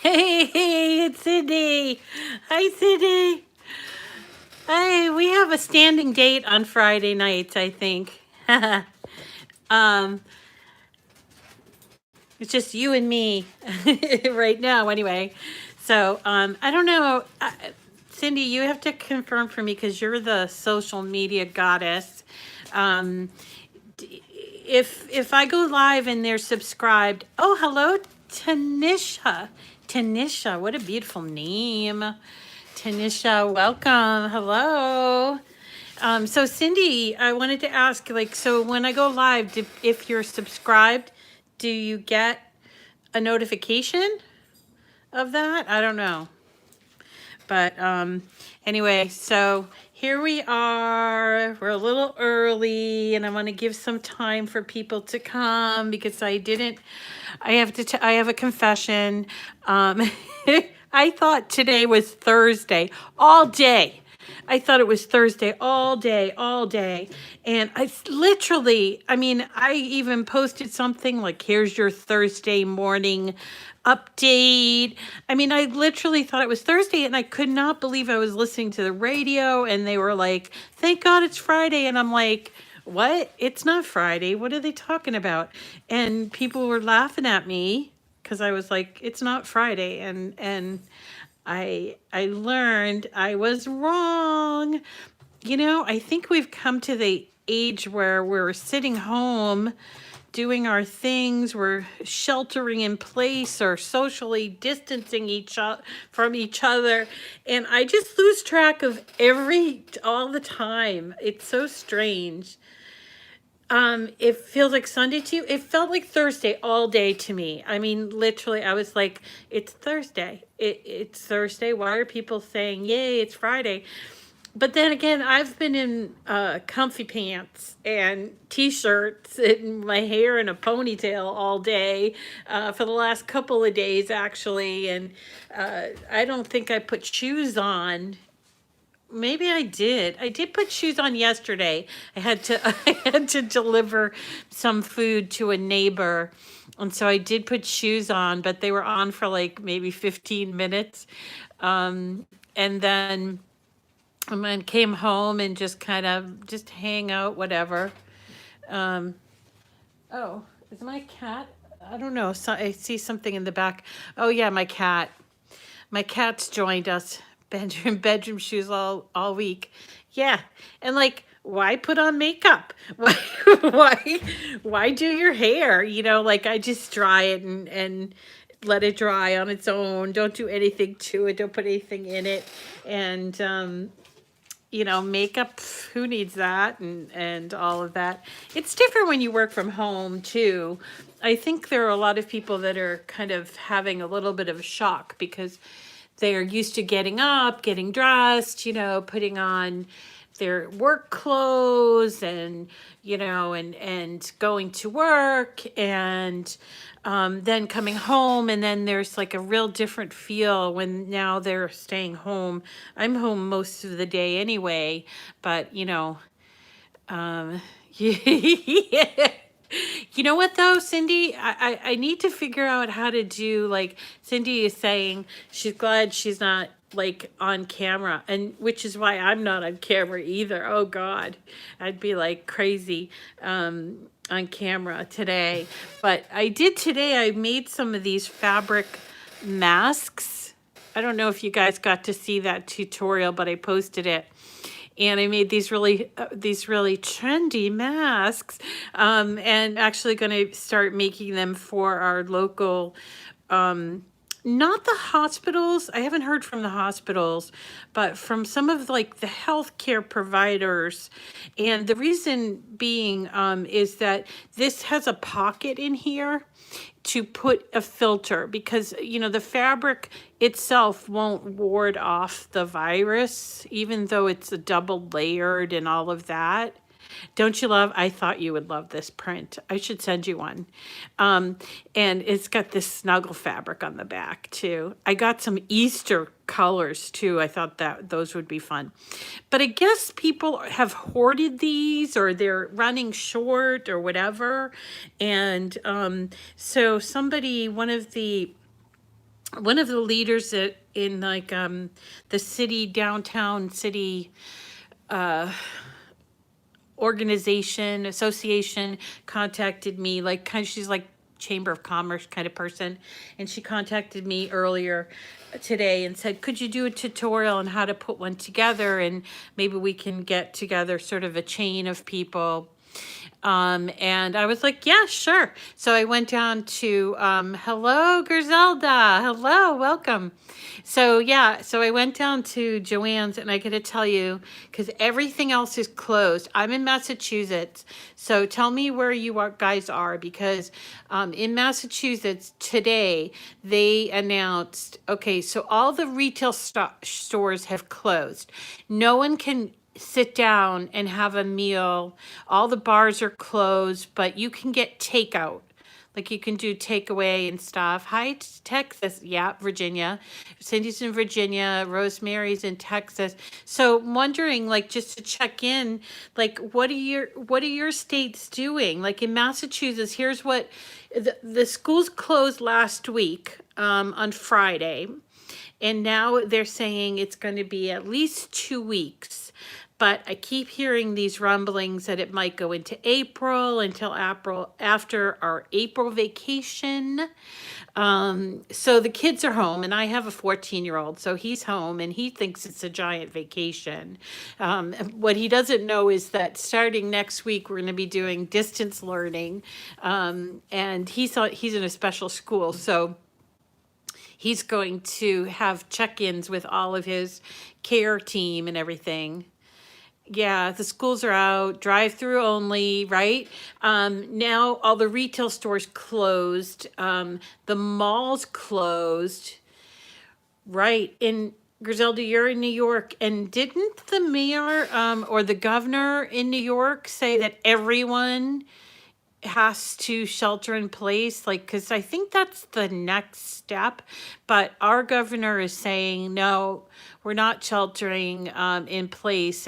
Hey, it's Cindy. Hi, Cindy. Hey, we have a standing date on Friday nights, I think. um, it's just you and me right now, anyway. So, I don't know. Cindy, you have to confirm for me because you're the social media goddess. Um, if I go live and they're subscribed, oh, hello, Tanisha. Tanisha, what a beautiful name. Tanisha, welcome. Hello. So Cindy, I wanted to ask, like, so when I go live, if you're subscribed, do you get a notification of that? I don't know. But anyway, so here we are. We're a little early, and I want to give some time for people to come because I didn't. I have to. I have a confession. Um, I thought today was Thursday all day. I thought it was Thursday all day, all day. And literally, I mean, I even posted something like, here's your Thursday morning update. I mean, I literally thought it was Thursday and I could not believe I was listening to the radio and they were like, thank God it's Friday. And I'm like, what? It's not Friday. What are they talking about? And people were laughing at me because I was like, it's not Friday. And I learned I was wrong. You know, I think we've come to the age where we're sitting home doing our things, we're sheltering in place or socially distancing from each other, and I just lose track of all the time. It's so strange. It feels like Sunday to you. It felt like Thursday all day to me. I mean, literally, I was like, it's Thursday. It's Thursday. Why are people saying, yay, it's Friday? But then again, I've been in comfy pants and t-shirts and my hair in a ponytail all day for the last couple of days, actually. And I don't think I put shoes on. Maybe I did. I did put shoes on yesterday. I had to I had to deliver some food to a neighbor. And so I did put shoes on, but they were on for like maybe 15 minutes. And then came home and just kind of just hang out, whatever. Um, oh, is my cat? I don't know. So I see something in the back. Oh yeah, my cat. My cat's joined us. Bedroom shoes all week. Yeah, and like, why put on makeup? Why why do your hair? You know, like I just dry it and let it dry on its own. Don't do anything to it. Don't put anything in it. And you know, makeup, who needs that and all of that. It's different when you work from home too. I think there are a lot of people that are kind of having a little bit of a shock because they're used to getting up, getting dressed, you know, putting on their work clothes and, you know, and going to work and then coming home. And then there's like a real different feel when now they're staying home. I'm home most of the day anyway, but, you know, yeah. You know what though, Cindy? I need to figure out how to do, like Cindy is saying she's glad she's not like on camera, and which is why I'm not on camera either. Oh God, I'd be like crazy on camera today. But I did today, I made some of these fabric masks. I don't know if you guys got to see that tutorial, but I posted it and I made these really trendy masks, and actually going to start making them for our local, not the hospitals. I haven't heard from the hospitals, but from some of like the healthcare providers. And the reason being is that this has a pocket in here to put a filter because, you know, the fabric itself won't ward off the virus, even though it's a double layered and all of that. Don't you love? I thought you would love this print. I should send you one. And it's got this snuggle fabric on the back too. I got some Easter colors too. I thought that those would be fun. But I guess people have hoarded these or they're running short or whatever. And so somebody, one of the one of the leaders in like the city, downtown city organization, association contacted me, like kind of, she's like Chamber of Commerce kind of person. And she contacted me earlier today and said, could you do a tutorial on how to put one together? And maybe we can get together sort of a chain of people. And I was like, yeah, sure. So I went down to, hello, Griselda. Hello, welcome. So yeah, so I went down to Joann's, and I got to tell you, because everything else is closed. I'm in Massachusetts. So tell me where you guys are, because in Massachusetts today, they announced, okay, so all the retail stores have closed. No one can sit down and have a meal. All the bars are closed, but you can get takeout. Like you can do takeaway and stuff. Hi, Texas. Yeah, Virginia. Cindy's in Virginia. Rosemary's in Texas. So I'm wondering, like, just to check in, like, what are your states doing? Like in Massachusetts, here's what the schools closed last week on Friday. And now they're saying it's going to be at least 2 weeks. But I keep hearing these rumblings that it might go into April, until April, after our April vacation. So the kids are home, and I have a 14-year-old, so he's home, and he thinks it's a giant vacation. What he doesn't know is that starting next week, we're going to be doing distance learning, and he's in a special school, so he's going to have check-ins with all of his care team and everything. Yeah, the schools are out, drive-through only, right? Now all the retail stores closed, the malls closed, right? In Griselda, you're in New York, and didn't the mayor or the governor in New York say that everyone has to shelter in place? Like, because I think that's the next step, but our governor is saying no, we're not sheltering in place.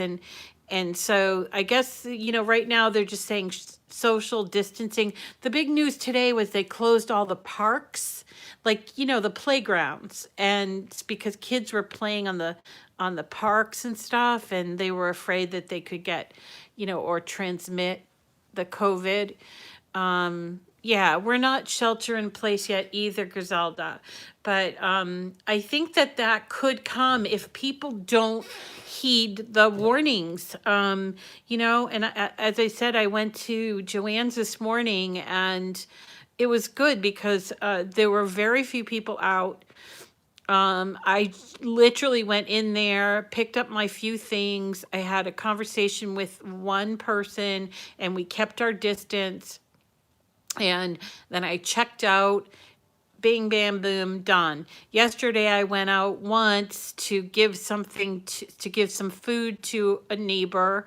And so I guess, right now they're just saying social distancing. The big news today was they closed all the parks, like, the playgrounds, and it's because kids were playing on the parks and stuff, and they were afraid that they could get, or transmit the COVID. Yeah, we're not shelter in place yet either, Griselda. But I think that could come if people don't heed the warnings. And as I said, I went to Joann's this morning, and it was good because there were very few people out. I literally went in there, picked up my few things. I had a conversation with one person, and we kept our distance. And then I checked out, bing, bam, boom, done. Yesterday I went out once to give something, to give some food to a neighbor,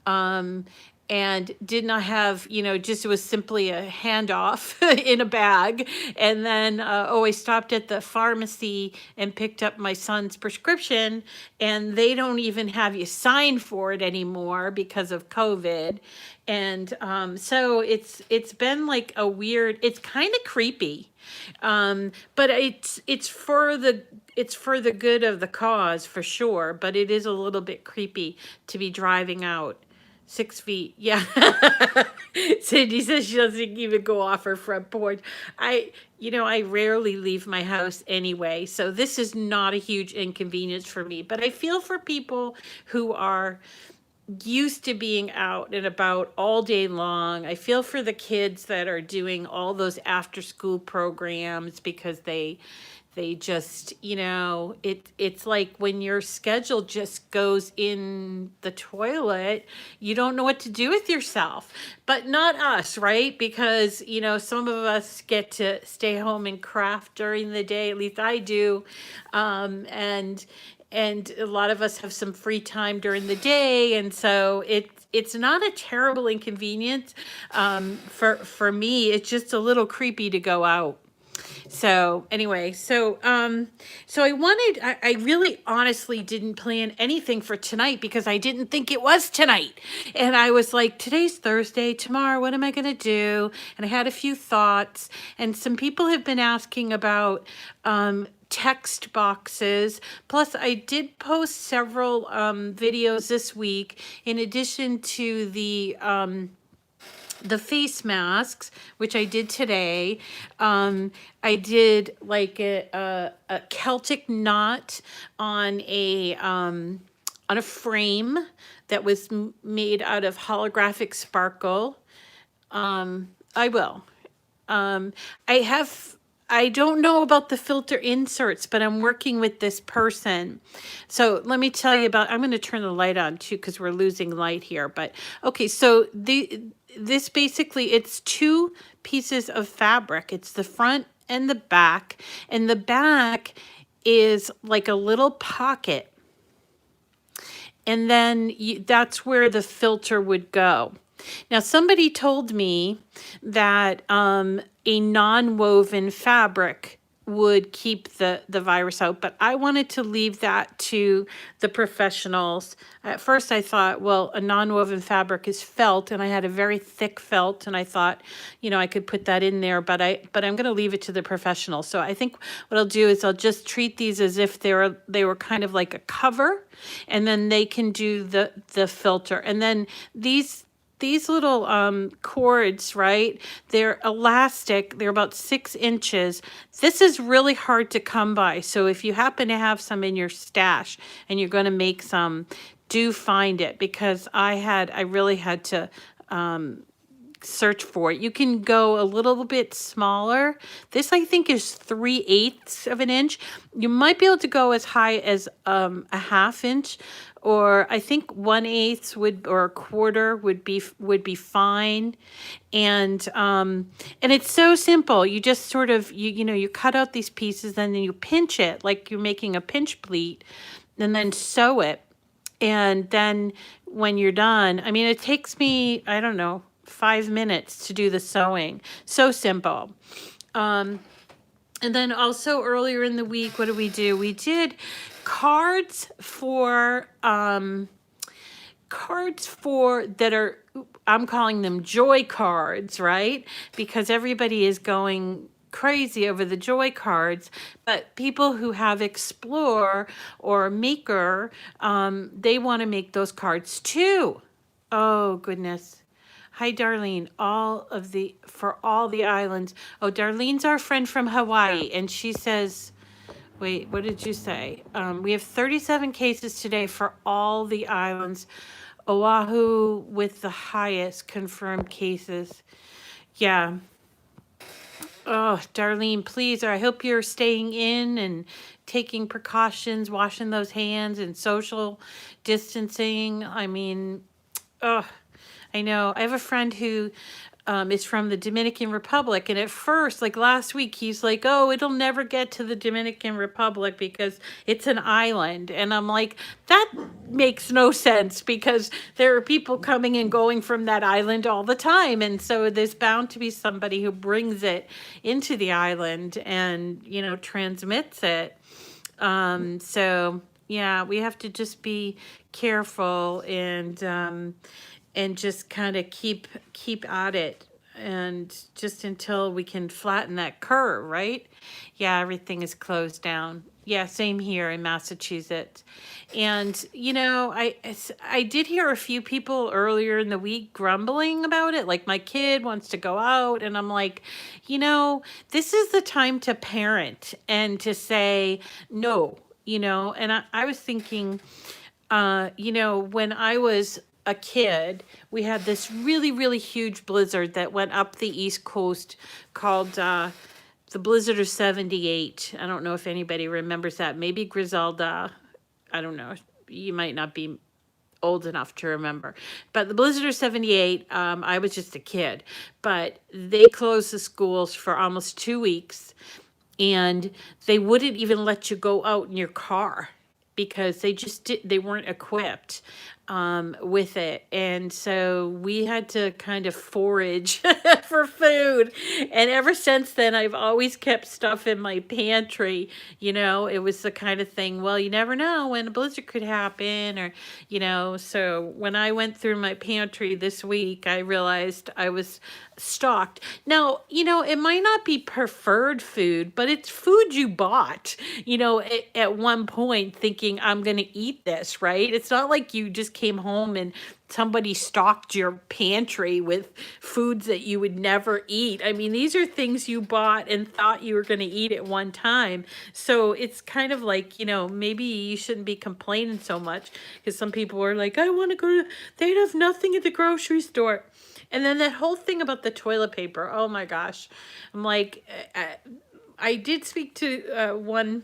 and did not have, just, it was simply a handoff in a bag. And then, I stopped at the pharmacy and picked up my son's prescription, and they don't even have you sign for it anymore because of COVID. And so it's been like a weird, it's kind of creepy. But it's for the good of the cause for sure, but it is a little bit creepy to be driving out 6 feet. Yeah. Cindy says she doesn't even go off her front porch. I rarely leave my house anyway, so this is not a huge inconvenience for me, but I feel for people who are used to being out and about all day long. I feel for the kids that are doing all those after school programs, because they just, it's like when your schedule just goes in the toilet, you don't know what to do with yourself. But not us, right? Because, some of us get to stay home and craft during the day, at least I do. And a lot of us have some free time during the day, and so it's not a terrible inconvenience. For me, it's just a little creepy to go out. So anyway, so I really honestly didn't plan anything for tonight because I didn't think it was tonight. And I was like, today's Thursday, tomorrow, what am I going to do? And I had a few thoughts, and some people have been asking about text boxes. Plus, I did post several videos this week in addition to the face masks, which I did today. I did like a Celtic knot on a frame that was made out of holographic sparkle. I will. Um, I don't know about the filter inserts, but I'm working with this person. So let me tell you about, I'm going to turn the light on too, because we're losing light here. But okay, so this basically, it's two pieces of fabric. It's the front and the back. And the back is like a little pocket. And then that's where the filter would go. Now, somebody told me that a non-woven fabric would keep the virus out, but I wanted to leave that to the professionals. At first I thought, well, a non-woven fabric is felt, and I had a very thick felt, and I thought, I could put that in there, but I'm going to leave it to the professionals. So I think what I'll do is I'll just treat these as if they were kind of like a cover, and then they can do the filter. And then these little cords, right? They're elastic. They're about 6 inches. This is really hard to come by. So if you happen to have some in your stash and you're going to make some, do find it, because I really had to search for it. You can go a little bit smaller. This I think is 3/8 of an inch. You might be able to go as high as a 1/2 inch, or I think 1/8 or a quarter would be fine. And it's so simple. You just sort of you cut out these pieces, and then you pinch it like you're making a pinch pleat, and then sew it. And then when you're done, I mean, it takes me, I don't know, 5 minutes to do the sewing. So simple. And then also earlier in the week, what did we do? We did cards for that are, I'm calling them joy cards, right? Because everybody is going crazy over the joy cards, but people who have Explore or Maker, they want to make those cards too. Oh goodness. Hi, Darlene. For all the islands. Oh, Darlene's our friend from Hawaii, and she says, wait, what did you say? We have 37 cases today for all the islands. Oahu with the highest confirmed cases. Yeah. Oh, Darlene, please, I hope you're staying in and taking precautions, washing those hands and social distancing. I mean, I know. I have a friend who is from the Dominican Republic, and at first, like last week, he's like, oh, it'll never get to the Dominican Republic because it's an island. And I'm like, that makes no sense, because there are people coming and going from that island all the time. And so there's bound to be somebody who brings it into the island and, transmits it. So yeah, we have to just be careful and just kind of keep at it, and just until we can flatten that curve, right? Yeah, everything is closed down. Yeah, same here in Massachusetts. And I did hear a few people earlier in the week grumbling about it, like my kid wants to go out, and I'm like, this is the time to parent and to say no. And I was thinking, when I was a kid, we had this really, really huge blizzard that went up the East Coast called the Blizzard of 78. I don't know if anybody remembers that. Maybe Griselda. I don't know. You might not be old enough to remember. But the Blizzard of 78, I was just a kid. But they closed the schools for almost 2 weeks. And they wouldn't even let you go out in your car, because they weren't equipped. with it. And so we had to kind of forage for food. And ever since then, I've always kept stuff in my pantry. You know, it was the kind of thing, well, you never know when a blizzard could happen, or, you know. So when I went through my pantry this week, I realized I was stocked. Now, you know, it might not be preferred food, but it's food you bought, you know, at one point thinking, I'm going to eat this, right? It's not like you just came home and somebody stocked your pantry with foods that you would never eat. I mean, these are things you bought and thought you were going to eat at one time. So it's kind of like, you know, maybe you shouldn't be complaining so much, because some people are like, I want to go to, they'd have nothing at the grocery store. And then that whole thing about the toilet paper, oh my gosh. I'm like, I did speak to one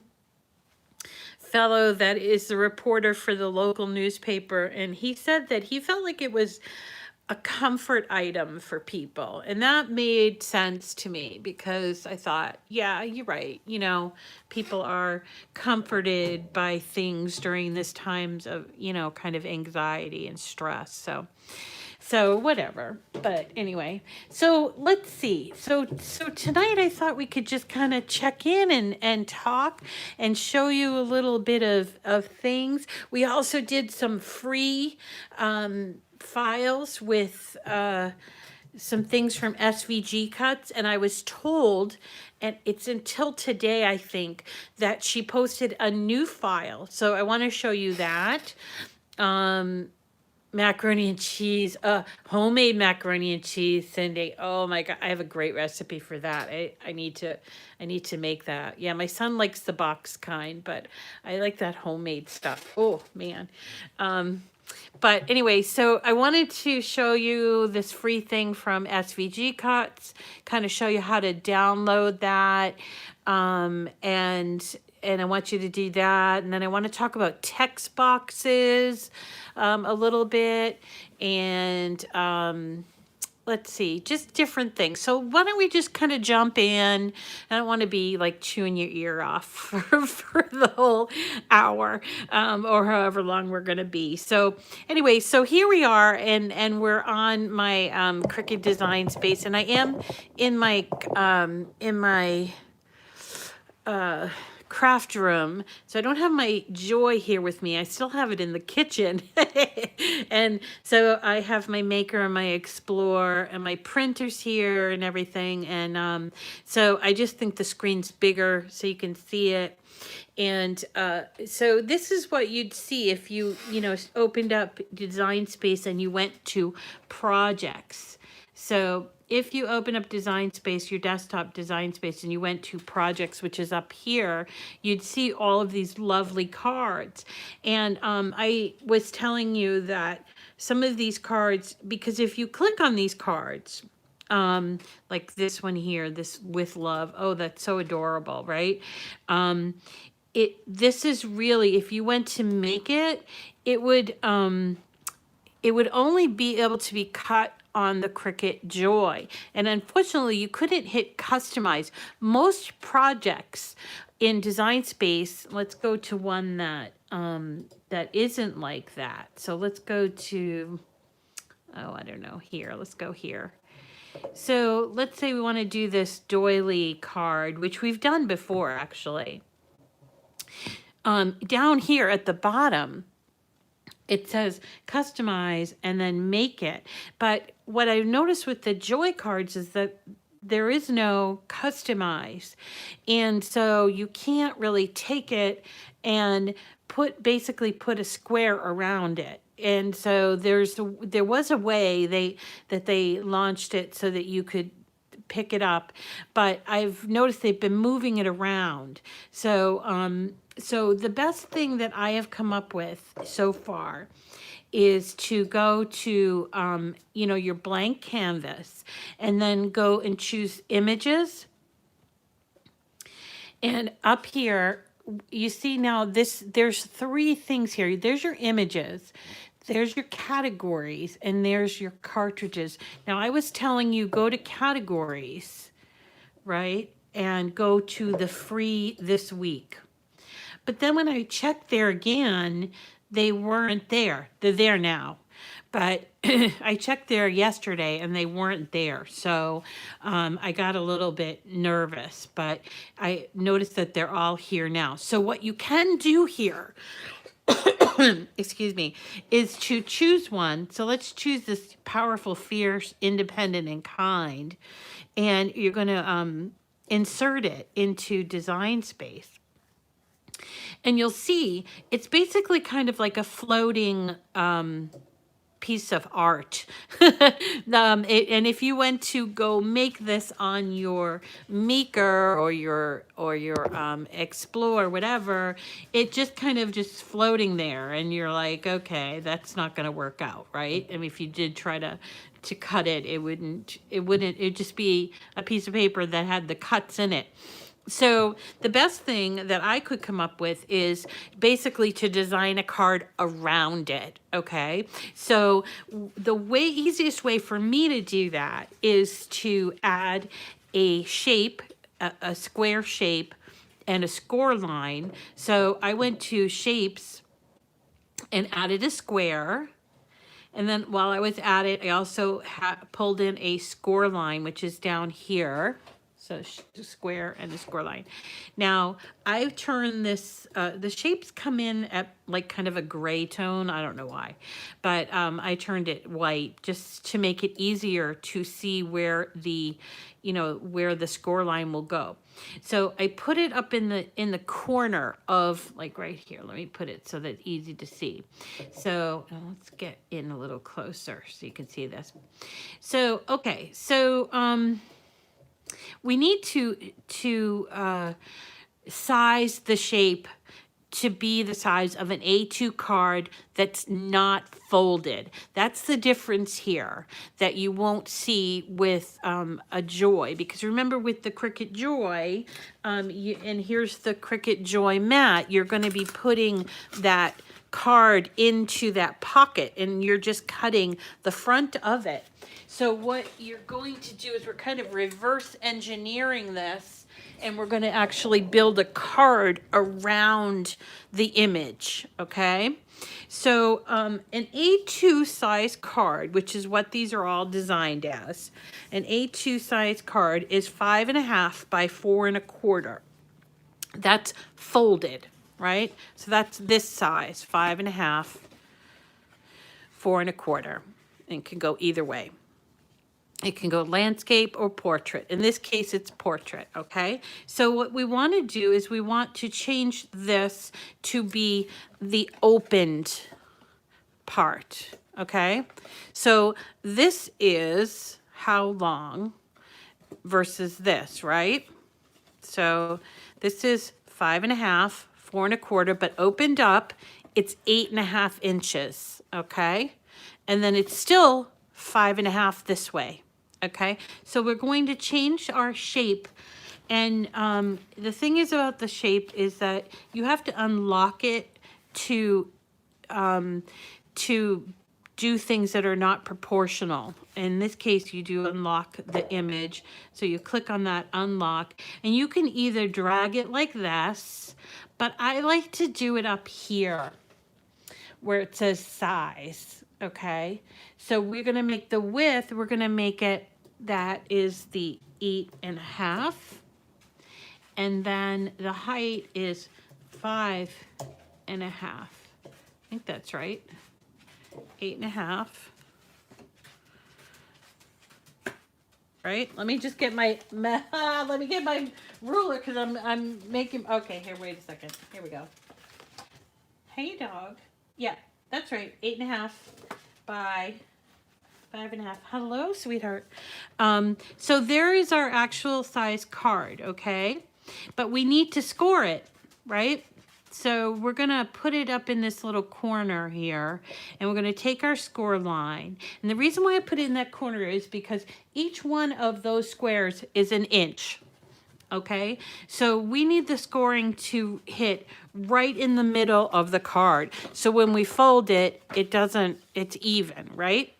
fellow that is the reporter for the local newspaper, and he said that he felt like it was a comfort item for people. And that made sense to me, because I thought, yeah, you're right. You know, people are comforted by things during this times of, you know, kind of anxiety and stress. So whatever. But anyway, so let's see. So tonight I thought we could just kind of check in and talk and show you a little bit of things. We also did some free files with some things from SVG Cuts, and I was told, and it's until today, I think, that she posted a new file. So I want to show you that. Macaroni and cheese, homemade macaroni and cheese, Cindy. Oh my God, I have a great recipe for that. I need to make that. Yeah, my son likes the box kind, but I like that homemade stuff. Oh man. But anyway, so I wanted to show you this free thing from SVG Cuts, kind of show you how to download that, and I want you to do that. And then I want to talk about text boxes a little bit, and let's see, just different things. So why don't we just kind of jump in? I don't want to be like chewing your ear off for the whole hour, or however long we're going to be. So anyway, so here we are, and we're on my Cricut Design Space, and I am in my craft room. So I don't have my Joy here with me. I still have it in the kitchen. And so I have my Maker and my Explore and my printers here and everything. And so I just think the screen's bigger so you can see it. And so this is what you'd see if you opened up Design Space and you went to projects. So if you open up Design Space, your desktop Design Space, and you went to projects, which is up here, you'd see all of these lovely cards. And I was telling you that some of these cards, because if you click on these cards, like this one here, this With Love, oh, that's so adorable, right? This is really, if you went to make it, it would only be able to be cut on the Cricut Joy. And unfortunately, you couldn't hit customize. Most projects in Design Space, let's go to one that that isn't like that. So let's go to, oh, I don't know, here. Let's go here. So let's say we want to do this doily card, which we've done before, actually. Down here at the bottom, it says customize and then make it. But what I've noticed with the Joy cards is that there is no customize. And so you can't really take it and basically put a square around it. And so there was a way that they launched it so that you could pick it up, but I've noticed they've been moving it around. So so the best thing that I have come up with so far is to go to your blank canvas, and then go and choose images. And up here, you see now there's three things here. There's your images, there's your categories, and there's your cartridges. Now I was telling you, go to categories, right? And go to the free this week. But then when I checked there again, they weren't there. They're there now. But I checked there yesterday and they weren't there. So I got a little bit nervous, but I noticed that they're all here now. So what you can do here, excuse me, is to choose one. So let's choose this powerful, fierce, independent, and kind. And you're going to insert it into Design Space. And you'll see it's basically kind of like a floating piece of art. And if you went to go make this on your Maker or your Explore, whatever, it just kind of just floating there, and you're like, okay, that's not going to work out, right? I mean, if you did try to cut it, it'd just be a piece of paper that had the cuts in it. So the best thing that I could come up with is basically to design a card around it, okay? So the easiest way for me to do that is to add a shape, a square shape, and a score line. So I went to Shapes and added a square. And then while I was at it, I also pulled in a score line, which is down here. So square and a score line. Now I've turned this, the shapes come in at like kind of a gray tone. I don't know why, but I turned it white just to make it easier to see where the, where the score line will go. So I put it up in the corner of like right here. Let me put it so that it's easy to see. So let's get in a little closer so you can see this. So, okay. So, we need to size the shape to be the size of an A2 card that's not folded. That's the difference here that you won't see with a Joy. Because remember with the Cricut Joy, and here's the Cricut Joy mat, you're going to be putting that card into that pocket and you're just cutting the front of it. So what you're going to do is we're kind of reverse engineering this, and we're going to actually build a card around the image, okay? So an A2 size card, which is what these are all designed as, an A2 size card is 5.5 by 4.25. That's folded, right? So that's this size, 5.5, 4.25, and can go either way. It can go landscape or portrait. In this case, it's portrait, okay? So what we want to do is we want to change this to be the opened part, okay? So this is how long versus this, right? So this is 5.5, 4.25, but opened up, it's 8.5 inches, okay? And then it's still 5.5 this way. Okay, so we're going to change our shape, and the thing is about the shape is that you have to unlock it to do things that are not proportional. In this case, you do unlock the image, so you click on that unlock, and you can either drag it like this, but I like to do it up here where it says size. Okay, so we're going to make the width, we're going to make it, that is the 8.5. And then the height is 5.5. I think that's right. 8.5. Right? Let me just get my, let me get my ruler because I'm making, okay, here, wait a second. Here we go. Hey, dog. Yeah. That's right, 8.5 by 5.5. Hello, sweetheart. So there is our actual size card, okay? But we need to score it, right? So we're gonna put it up in this little corner here, and we're gonna take our score line. And the reason why I put it in that corner is because each one of those squares is an inch. Okay, so we need the scoring to hit right in the middle of the card. So when we fold it, it's even, right?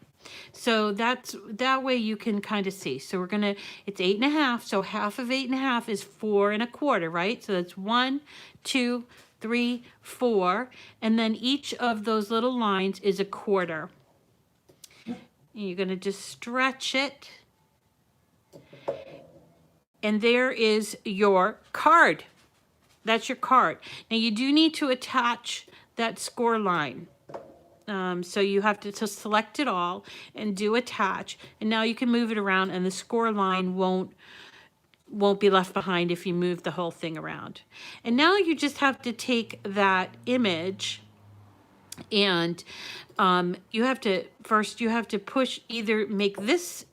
So that way you can kind of see. So we're gonna, it's 8.5, so half of 8.5 is 4.25, right? So that's 1, 2, 3, 4, and then each of those little lines is a quarter. And you're going to just stretch it. And there is your card. That's your card. Now you do need to attach that score line. So you have to select it all and do attach. And now you can move it around and the score line won't be left behind if you move the whole thing around. And now you just have to take that image and you have to push, either make this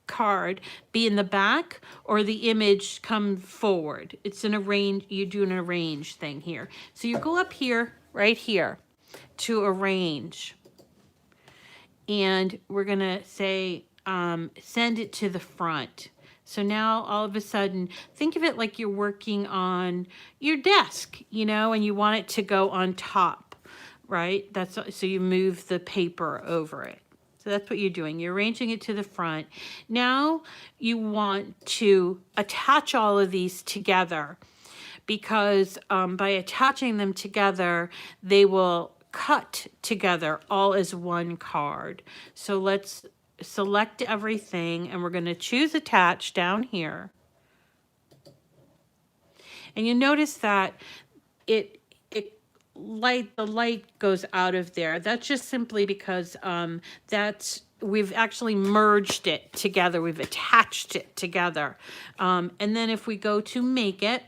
card be in the back or the image come forward. It's an arrange, you do an arrange thing here. So you go up here, right here, to arrange. And we're gonna say, send it to the front. So now all of a sudden, think of it like you're working on your desk, you know, and you want it to go on top, right? So you move the paper over it. So that's what you're doing. You're arranging it to the front. Now you want to attach all of these together because by attaching them together, they will cut together all as one card. So let's select everything and we're going to choose attach down here. And you notice that the light goes out of there. That's just simply because we've actually merged it together. We've attached it together. And then if we go to make it,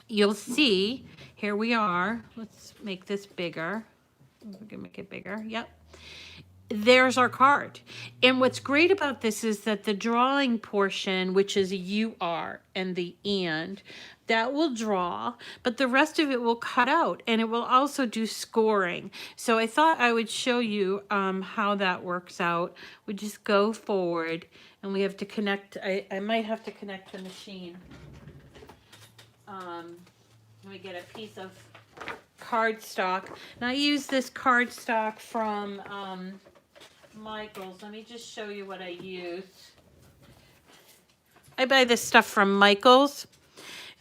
you'll see, here we are. Let's make this bigger. We're gonna make it bigger. Yep. There's our card. And what's great about this is that the drawing portion, which is UR and the and, that will draw, but the rest of it will cut out and it will also do scoring. So I thought I would show you how that works out. We just go forward and we have to connect. I might have to connect the machine. Let me get a piece of cardstock. And I use this cardstock from Michael's. Let me just show you what I use. I buy this stuff from Michael's.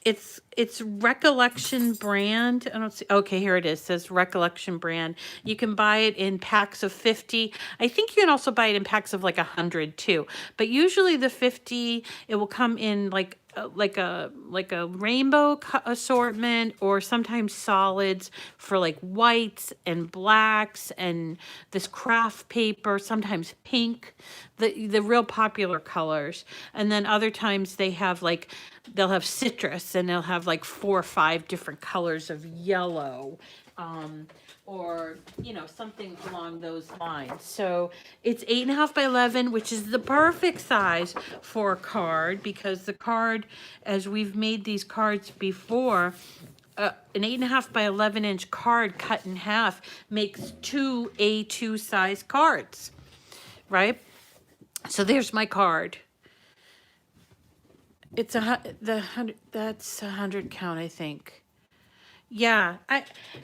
It's Recollection brand. I don't see. Okay, here it is. It says Recollection brand. You can buy it in packs of 50. I think you can also buy it in packs of like 100 too. But usually the 50, it will come in like a rainbow assortment, or sometimes solids for like whites and blacks and this craft paper, sometimes pink, the real popular colors. And then other times they have like, they'll have citrus and they'll have like 4 or 5 different colors of yellow, or, you know, something along those lines. So it's 8.5 by 11, which is the perfect size for a card, because the card, as we've made these cards before, an 8.5 by 11 inch card cut in half makes 2 A2 size cards, right? So there's my card. It's that's 100 count, I think. Yeah,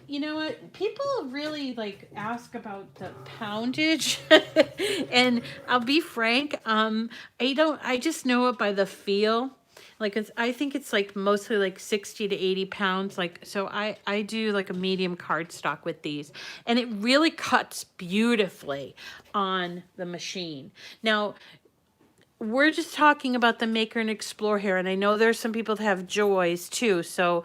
you know what? People really like ask about the poundage, and I'll be frank, I just know it by the feel. Like I think it's like mostly like 60 to 80 pounds. Like, so I do like a medium cardstock with these, and it really cuts beautifully on the machine. Now, we're just talking about the Maker and Explore here, and I know there's some people that have Joys too, so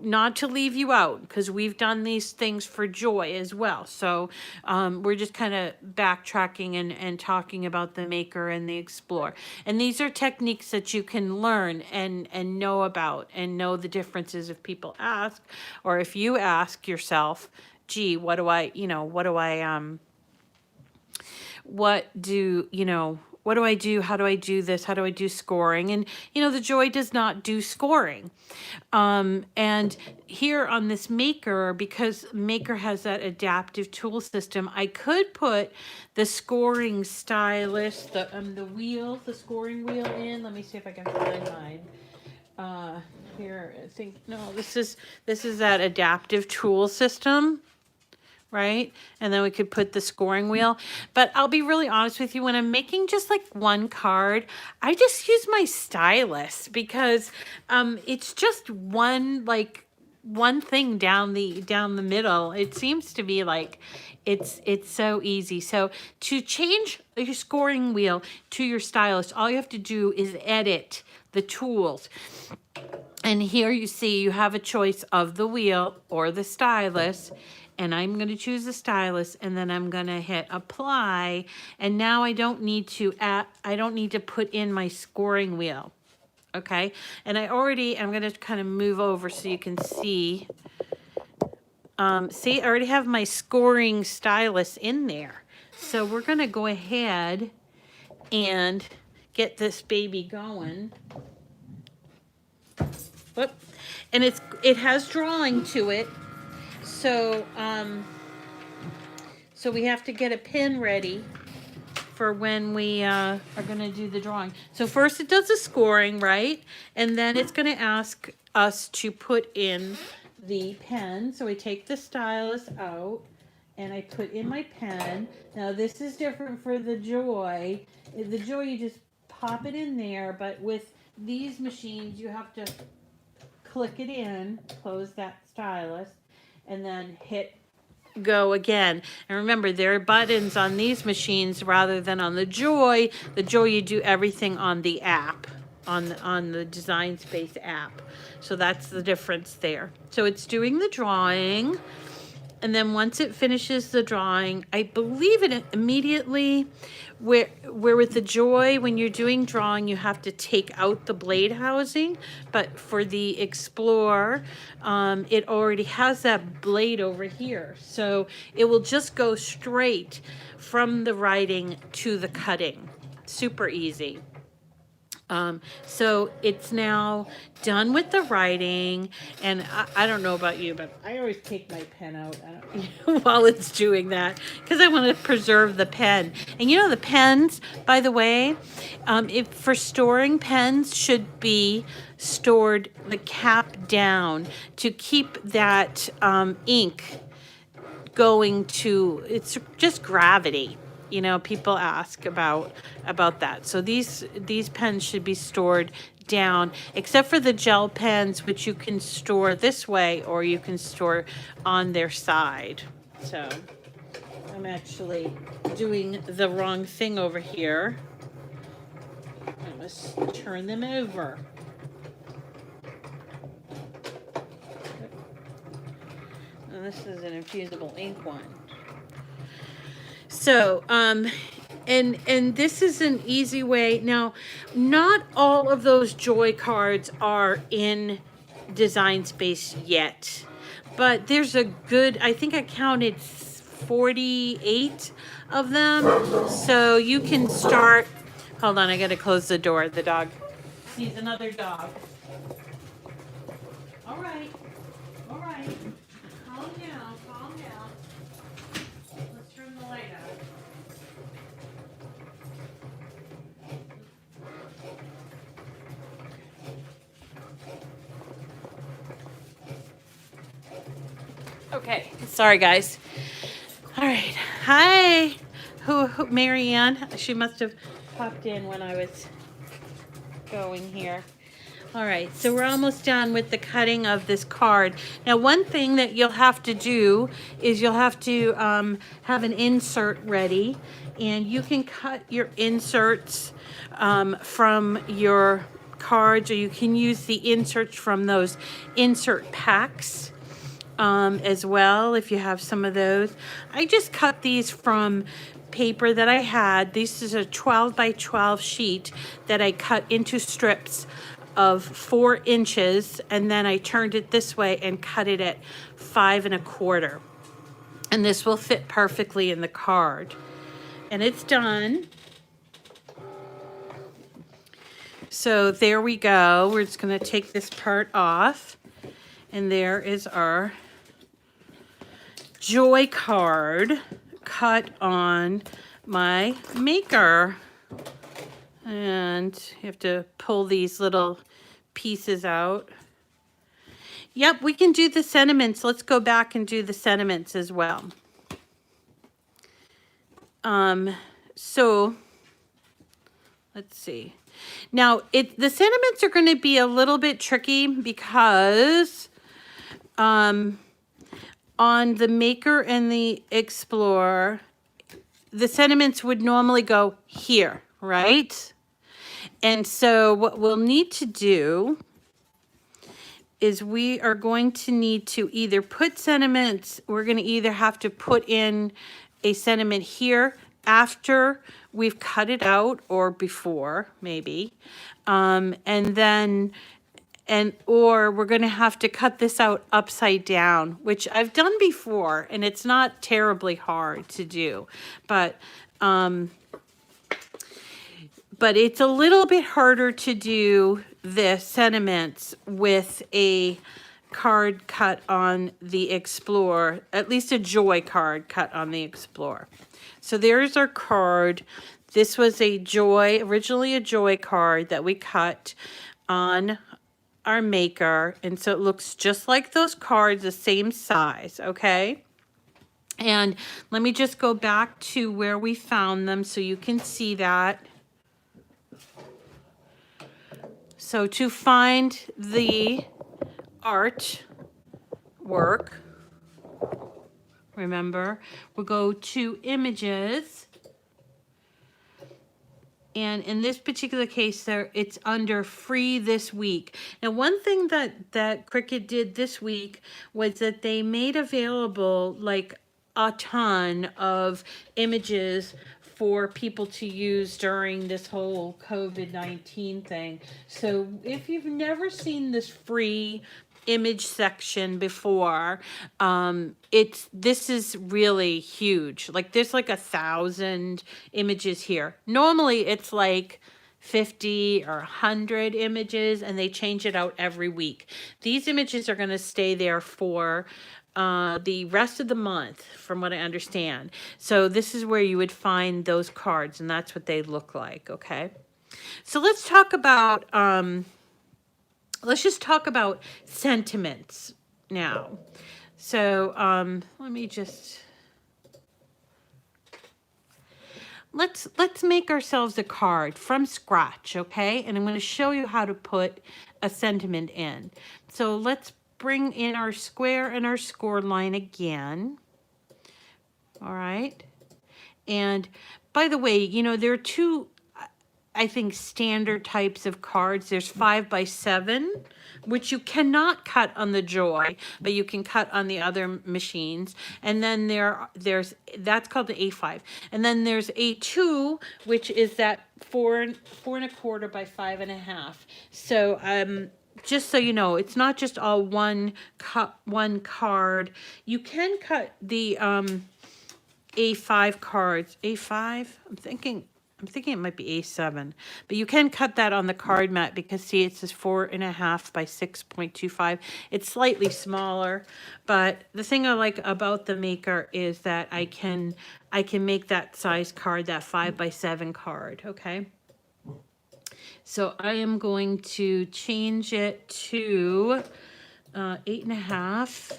not to leave you out, because we've done these things for Joy as well. So we're just kind of backtracking and talking about the Maker and the Explore. And these are techniques that you can learn and know about, and know the differences if people ask, or if you ask yourself, gee, what do I do? How do I do this? How do I do scoring? And, you know, the Joy does not do scoring. And here on this Maker, because Maker has that adaptive tool system, I could put the scoring stylus, the scoring wheel in. Let me see if I can find mine. Here, I think, no, this is that adaptive tool system. Right? And then we could put the scoring wheel. But I'll be really honest with you, when I'm making just like one card, I just use my stylus, because it's just one like one thing down the middle. It seems to be like it's so easy. So to change your scoring wheel to your stylus, all you have to do is edit the tools. And here you see you have a choice of the wheel or the stylus. And I'm going to choose the stylus, and then I'm going to hit apply. And now I don't need to put in my scoring wheel. Okay, and I'm going to kind of move over so you can see. See, I already have my scoring stylus in there. So we're going to go ahead and get this baby going. Whoop. And it has drawing to it. So, so we have to get a pen ready for when we are going to do the drawing. So first it does the scoring, right? And then it's going to ask us to put in the pen. So I take the stylus out and I put in my pen. Now this is different for the Joy. The Joy, you just pop it in there, but with these machines you have to click it in, close that stylus, and then hit go again. And remember, there are buttons on these machines rather than on the Joy. The Joy, you do everything on the app, on the Design Space app. So that's the difference there. So it's doing the drawing, and then once it finishes the drawing, I believe it immediately, where with the Joy, when you're doing drawing, you have to take out the blade housing, but for the Explorer, it already has that blade over here. So it will just go straight from the writing to the cutting. Super easy. So it's now done with the writing, and I don't know about you, but I always take my pen out while it's doing that because I want to preserve the pen. And you know, the pens, by the way, if for storing pens should be stored the cap down to keep that ink going to, it's just gravity. You know, people ask about that. So these pens should be stored down, except for the gel pens, which you can store this way or you can store on their side. So I'm actually doing the wrong thing over here. I must turn them over. And this is an infusible ink one. So, and this is an easy way. Now, not all of those Joy cards are in Design Space yet, but there's a good, I think I counted 48 of them. So you can start, hold on, I gotta close the door. The dog sees another dog. All right. Calm down. Let's turn the light out. Okay, sorry guys. All right, hi, who Marianne? She must have popped in when I was going here. All right, so we're almost done with the cutting of this card. Now, one thing that you'll have to do is you'll have to have an insert ready, and you can cut your inserts from your cards, or you can use the inserts from those insert packs as well, if you have some of those. I just cut these from paper that I had. This is a 12 by 12 sheet that I cut into strips of 4 inches, and then I turned it this way and cut it at 5 1/4. And this will fit perfectly in the card. And it's done. So there we go. We're just going to take this part off. And there is our Joy card cut on my maker. And you have to pull these little pieces out. Yep, we can do the sentiments. Let's go back and do the sentiments as well. So let's see. Now, the sentiments are going to be a little bit tricky because on the Maker and the Explorer, the sentiments would normally go here, right? And so what we'll need to do is we are going to need to either put sentiments, we're going to either have to put in a sentiment here after we've cut it out or before, maybe. And then, or we're going to have to cut this out upside down, which I've done before, and it's not terribly hard to do, but it's a little bit harder to do the sentiments with a card cut on the Explorer, at least a Joy card cut on the Explorer. So there's our card. This was a Joy, originally a Joy card that we cut on our Maker. And so it looks just like those cards, the same size, okay? And let me just go back to where we found them so you can see that. So to find the art work, remember, we'll go to images. And in this particular case, it's under free this week. Now, one thing that Cricut did this week was that they made available like a ton of images for people to use during this whole COVID-19 thing. So if you've never seen this free image section before, this is really huge. Like there's like 1,000 images here. Normally it's like 50 or 100 images, and they change it out every week. These images are going to stay there for the rest of the month, from what I understand. So this is where you would find those cards, and that's what they look like, okay? So let's talk about, let's just talk about sentiments now. So let me just, let's make ourselves a card from scratch, okay? And I'm going to show you how to put a sentiment in. So let's bring in our square and our score line again. All right. And by the way, you know, there are two, I think, standard types of cards. There's 5x7, which you cannot cut on the Joy, but you can cut on the other machines. And then there's that's called the A5. And then there's A2, which is that 4.25 by 5.5. So just so you know, it's not just all one card. You can cut the A5 cards. A5, I'm thinking it might be A7, but you can cut that on the card mat because see, it says 4.5 by 6.25. It's slightly smaller, but the thing I like about the Maker is that I can make that size card, that 5x7 card, okay? So I am going to change it to 8.5,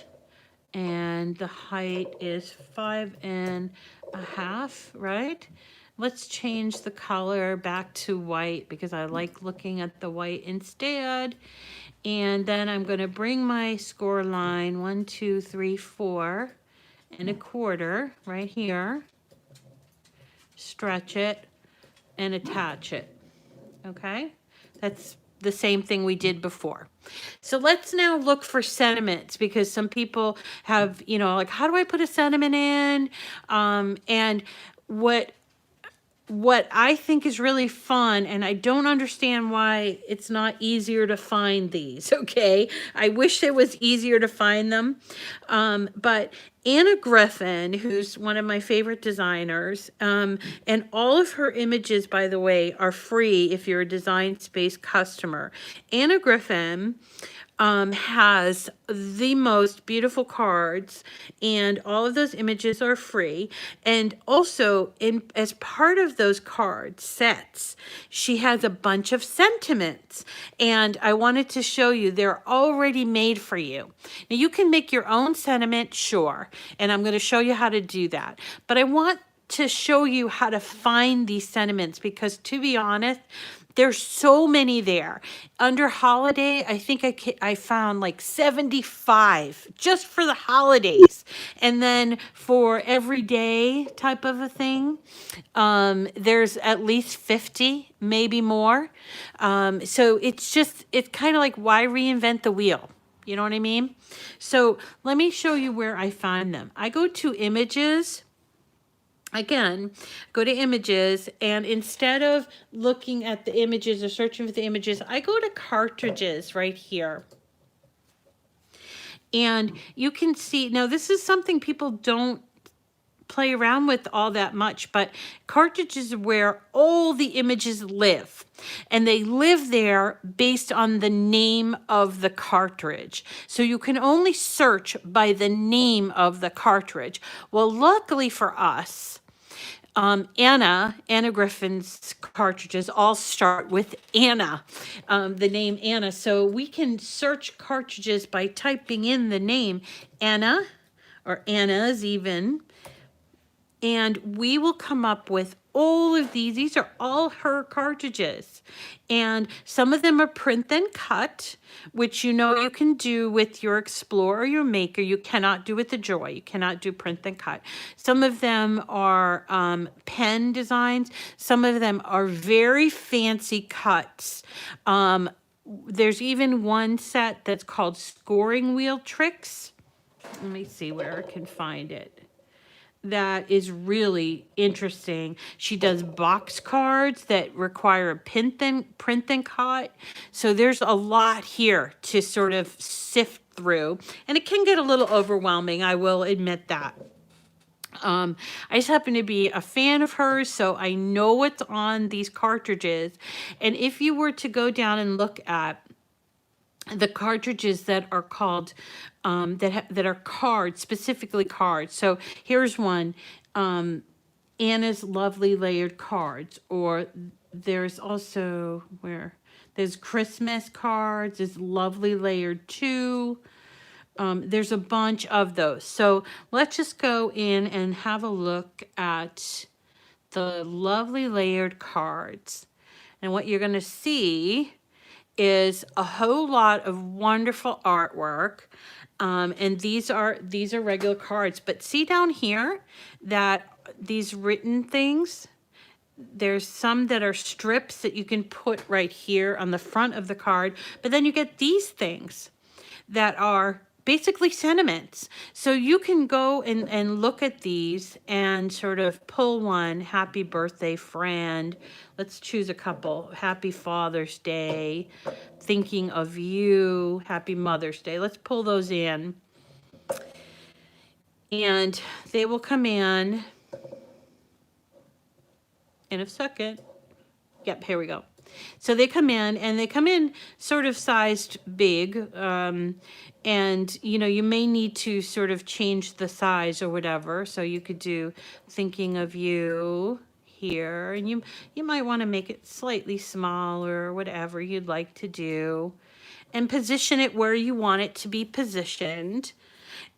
and the height is 5.5, right? Let's change the color back to white because I like looking at the white instead. And then I'm going to bring my score line 1, 2, 3, 4.25 right here. Stretch it and attach it. Okay, that's the same thing we did before. So let's now look for sentiments, because some people have, you know, like, how do I put a sentiment in? And what I think is really fun, and I don't understand why it's not easier to find these, okay? I wish it was easier to find them. But Anna Griffin, who's one of my favorite designers, and all of her images, by the way, are free if you're a Design Space customer. Anna Griffin has the most beautiful cards, and all of those images are free. And also, as part of those card sets, she has a bunch of sentiments, and I wanted to show you they're already made for you. Now you can make your own sentiment, sure, and I'm going to show you how to do that, but I want to show you how to find these sentiments, because to be honest, There's so many there. Under holiday, I think I found like 75 just for the holidays. And then for everyday type of a thing, there's at least 50, maybe more. So it's kind of like, why reinvent the wheel? You know what I mean? So let me show you where I find them. I go to images. Again, go to images, and instead of looking at the images or searching for the images, I go to cartridges right here. And you can see, now this is something people don't play around with all that much, but cartridges are where all the images live. And they live there based on the name of the cartridge. So you can only search by the name of the cartridge. Well, luckily for us, Anna Griffin's cartridges all start with Anna, the name Anna. So we can search cartridges by typing in the name Anna, or Anna's even, and we will come up with all of these. These are all her cartridges. And some of them are print then cut, which you can do with your Explorer or your Maker. You cannot do with the Joy. You cannot do print then cut. Some of them are pen designs. Some of them are very fancy cuts. There's even one set that's called Scoring Wheel Tricks. Let me see where I can find it. That is really interesting. She does box cards that require a print and cut. So there's a lot here to sort of sift through, and it can get a little overwhelming, I will admit that. I just happen to be a fan of hers, so I know what's on these cartridges. And if you were to go down and look at the cartridges that are called that are cards, specifically cards. So here's one, Anna's Lovely Layered Cards, or there's also there's Christmas cards, there's Lovely Layered 2. There's a bunch of those. So let's just go in and have a look at the Lovely Layered Cards. And what you're going to see is a whole lot of wonderful artwork. And these are regular cards, but see down here that these written things, there's some that are strips that you can put right here on the front of the card, but then you get these things that are basically sentiments. So you can go and look at these and sort of pull one. Happy birthday, friend. Let's choose a couple. Happy Father's Day. Thinking of you. Happy Mother's Day. Let's pull those in. And they will come in a second. Yep, here we go. So they come in, and they come in sort of sized big, and you may need to sort of change the size or whatever. So you could do Thinking of You here, and you might want to make it slightly smaller or whatever you'd like to do, and position it where you want it to be positioned.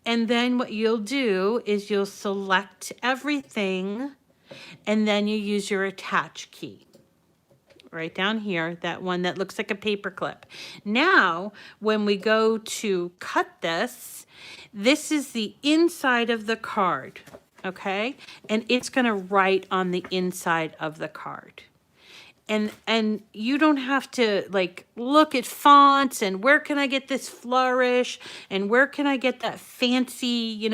And then what you'll do is you'll select everything, and then you use your attach key. Right down here, that one that looks like a paper clip. Now, when we go to cut this, this is the inside of the card, okay? And it's going to write on the inside of the card. And you don't have to like look at fonts and where can I get this flourish and where can I get that fancy,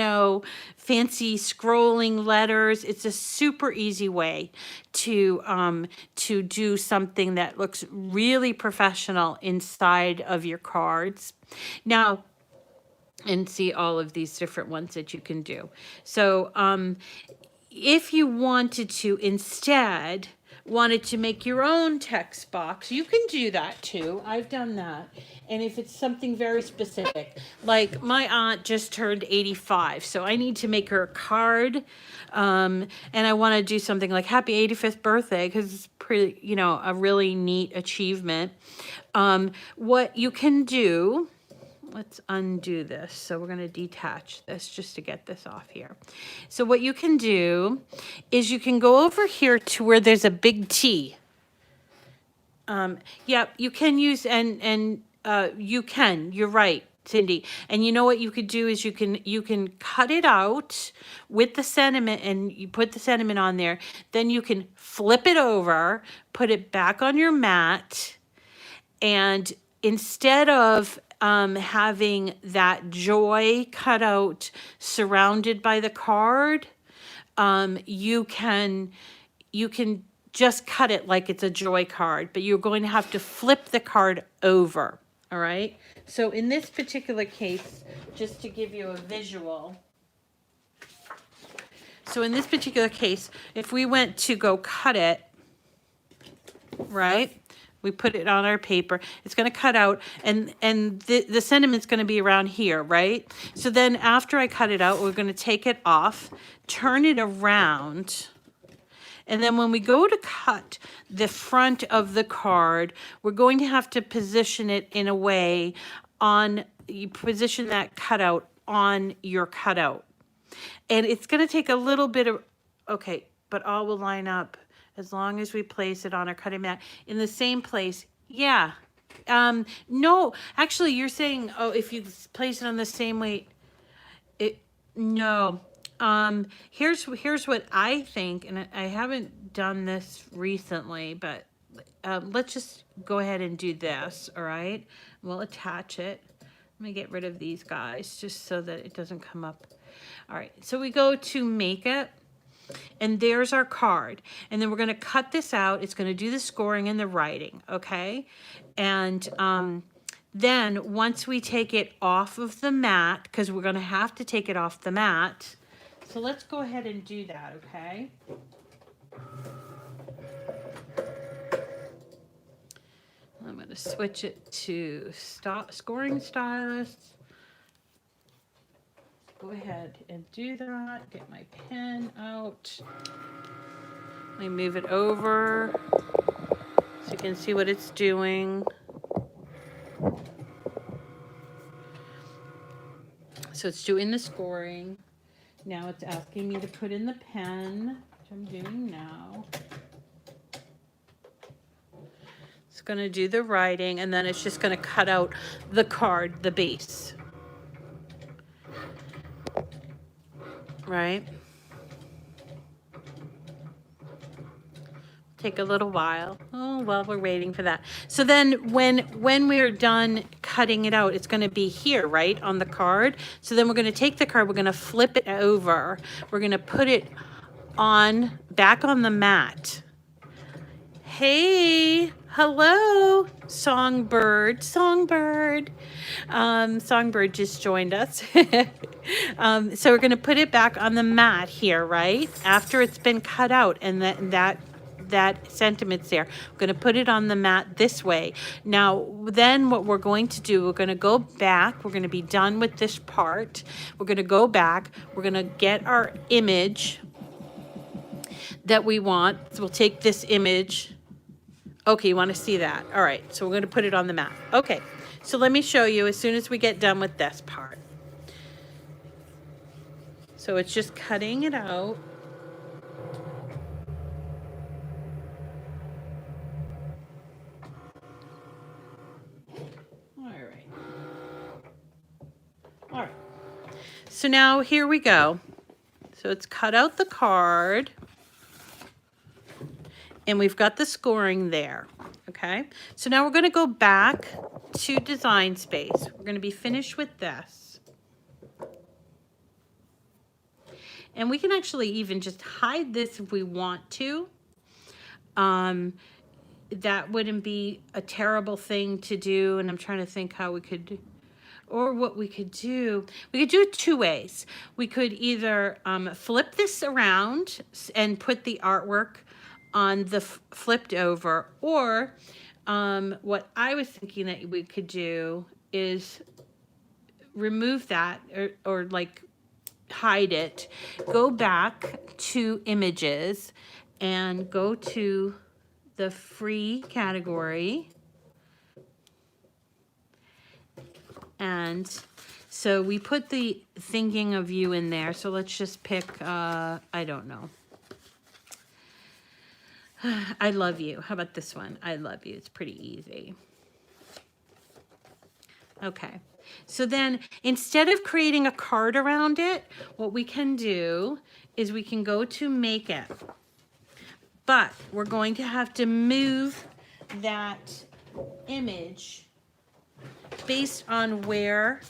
fancy scrolling letters. It's a super easy way to do something that looks really professional inside of your cards. Now, and see all of these different ones that you can do. So if you wanted to instead wanted to make your own text box, you can do that too. I've done that. And if it's something very specific, like my aunt just turned 85, so I need to make her a card, and I want to do something like happy 85th birthday, because it's pretty, a really neat achievement. What you can do, let's undo this. So we're going to detach this just to get this off here. So what you can do is you can go over here to where there's a big T. Yeah, you can use, you're right, Cindy. And you know what you could do is you can cut it out with the sentiment, and you put the sentiment on there. Then you can flip it over, put it back on your mat, and instead of having that joy cut out surrounded by the card, you can just cut it like it's a joy card, but you're going to have to flip the card over. All right. So in this particular case, just to give you a visual. So in this particular case, if we went to go cut it, right? We put it on our paper. It's going to cut out, and the sentiment's going to be around here, right? So then after I cut it out, we're going to take it off, turn it around, and then when we go to cut the front of the card, we're going to have to position it in a way you position that cutout on your cutout. And it's going to take a little bit of, okay, but all will line up as long as we place it on our cutting mat in the same place. Yeah. No, actually you're saying, oh, if you place it on the same way, no. Here's what I think, and I haven't done this recently, but let's just go ahead and do this, all right? We'll attach it. Let me get rid of these guys just so that it doesn't come up. All right, so we go to make it, and there's our card. And then we're going to cut this out. It's going to do the scoring and the writing, okay? And then once we take it off of the mat, because we're going to have to take it off the mat, so let's go ahead and do that, okay? I'm going to switch it to scoring stylus. Go ahead and do that. Get my pen out. Let me move it over so you can see what it's doing. So it's doing the scoring. Now it's asking me to put in the pen, which I'm doing now. It's going to do the writing, and then it's just going to cut out the card, the base. Right? Take a little while. Oh, well, we're waiting for that. So then when we're done cutting it out, it's going to be here, right, on the card. So then we're going to take the card, we're going to flip it over. We're going to put it back on the mat. Hey, hello, Songbird. Songbird just joined us. So we're going to put it back on the mat here, right? After it's been cut out, and that sentiment's there. We're going to put it on the mat this way. Now, then what we're going to do, we're going to go back. We're going to be done with this part. We're going to go back. We're going to get our image that we want. So we'll take this image. Okay, you want to see that? All right, so we're going to put it on the mat. Okay, so let me show you as soon as we get done with this part. So it's just cutting it out. All right. So now here we go. So it's cut out the card. And we've got the scoring there, okay? So now we're going to go back to Design Space. We're going to be finished with this. And we can actually even just hide this if we want to. That wouldn't be a terrible thing to do. And I'm trying to think how we could, or what we could do. We could do it two ways. We could either flip this around and put the artwork on the flipped over, or what I was thinking that we could do is remove that, or like hide it, go back to images and go to the free category. And so we put the thinking of you in there. So let's just pick, I don't know. I love you. How about this one? I love you. It's pretty easy. Okay. So then instead of creating a card around it, what we can do is we can go to make it. But we're going to have to move that image based on where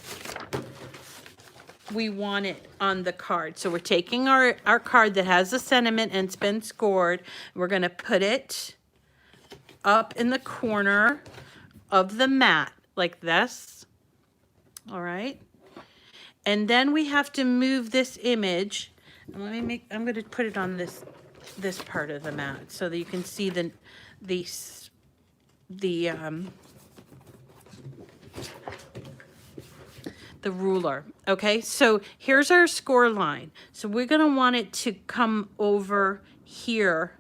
we want it on the card. So we're taking our card that has the sentiment and it's been scored. We're going to put it up in the corner of the mat like this. All right. And then we have to move this image. And I'm going to put it on this part of the mat so that you can see the ruler. Okay, so here's our score line. So we're going to want it to come over here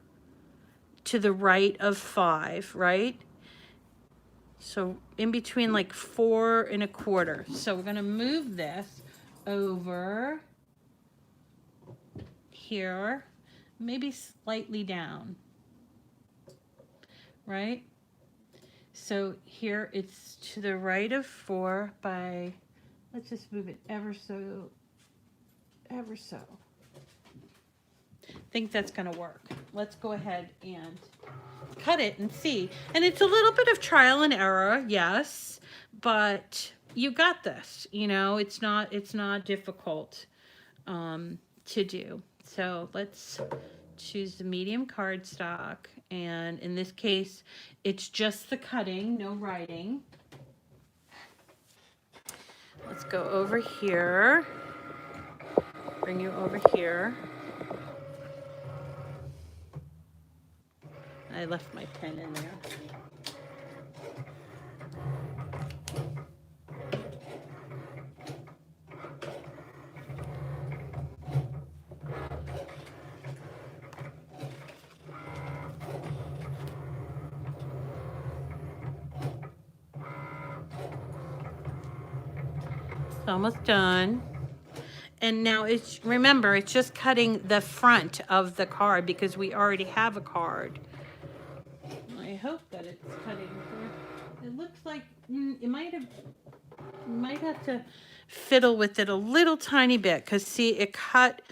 to the right of 5, right? So in between like 4 1/4. So we're going to move this over here, maybe slightly down, right? So here it's to the right of 4 by, let's just move it ever so. I think that's going to work. Let's go ahead and cut it and see. And it's a little bit of trial and error, yes, but you got this. You know, it's not difficult to do. So let's choose the medium cardstock, and in this case, it's just the cutting, no writing. Let's go over here. Bring you over here. I left my pen in there. It's almost done. And now remember, it's just cutting the front of the card because we already have a card. I hope that it's cutting. It looks like it might have to fiddle with it a little tiny bit because see, it cut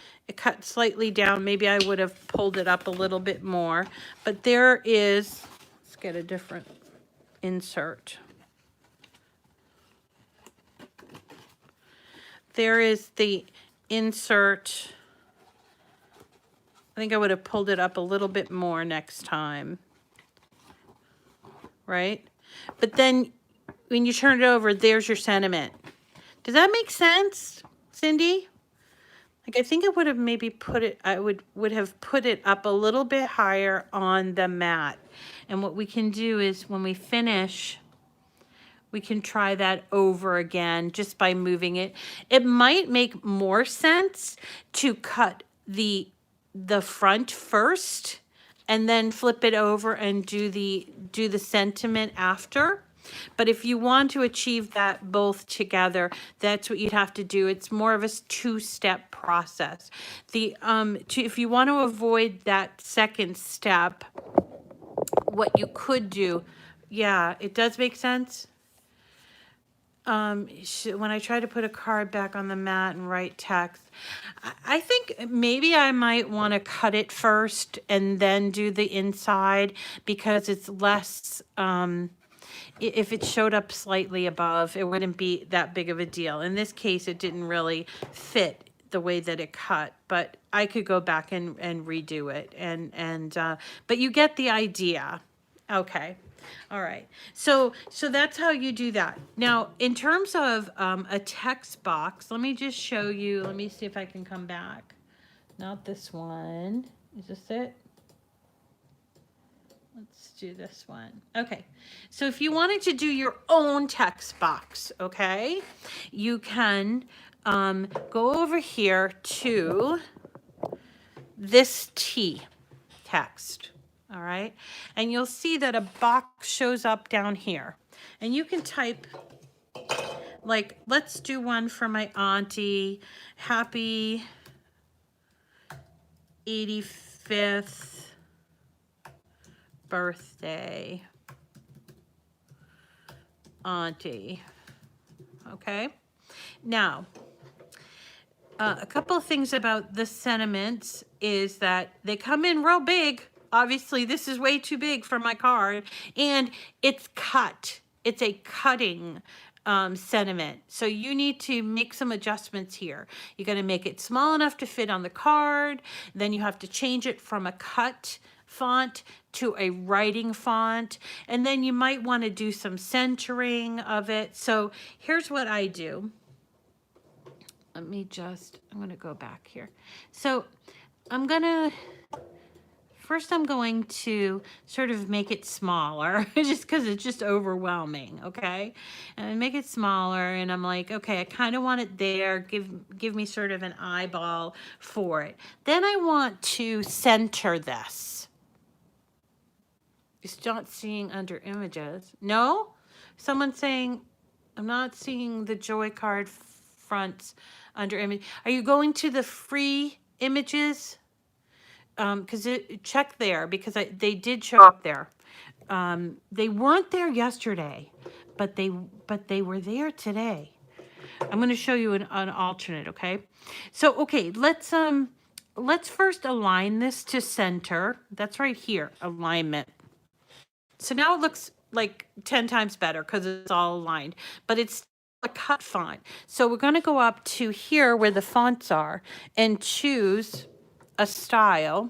slightly down. Maybe I would have pulled it up a little bit more, but there is, let's get a different insert. There is the insert. I think I would have pulled it up a little bit more next time. Right? But then when you turn it over, there's your sentiment. Does that make sense, Cindy? Like, I think I would have maybe I would have put it up a little bit higher on the mat. And what we can do is when we finish, we can try that over again just by moving it. It might make more sense to cut the front first and then flip it over and do the sentiment after. But if you want to achieve that both together, that's what you'd have to do. It's more of a 2-step process. If you want to avoid that second step, what you could do, yeah, it does make sense. When I try to put a card back on the mat and write text, I think maybe I might want to cut it first and then do the inside because it's less, if it showed up slightly above, it wouldn't be that big of a deal. In this case, it didn't really fit the way that it cut, but I could go back and redo it. But you get the idea. Okay. All right. So that's how you do that. Now, in terms of a text box, let me just show you. Let me see if I can come back. Not this one. Is this it? Let's do this one. Okay. So if you wanted to do your own text box, okay, you can go over here to this T text. All right. And you'll see that a box shows up down here. And you can type, like, let's do one for my auntie. Happy 85th birthday, Auntie. Okay. Now, a couple of things about the sentiments is that they come in real big. Obviously, this is way too big for my card, and it's cut. It's a cutting sentiment. So you need to make some adjustments here. You're going to make it small enough to fit on the card. Then you have to change it from a cut font to a writing font. And then you might want to do some centering of it. So here's what I do. I'm going to go back here. So first I'm going to sort of make it smaller just because it's just overwhelming, okay? And I make it smaller and I'm like, okay, I kind of want it there. Give me sort of an eyeball for it. Then I want to center this. It's not seeing under images. No? Someone's saying, I'm not seeing the Joy card fronts under image. Are you going to the free images? Because check there, because they did show up there. They weren't there yesterday, but they were there today. I'm going to show you an alternate, okay? So, okay, let's first align this to center. That's right here, alignment. So now it looks like 10 times better because it's all aligned, but it's a cut font. So we're going to go up to here where the fonts are and choose a style.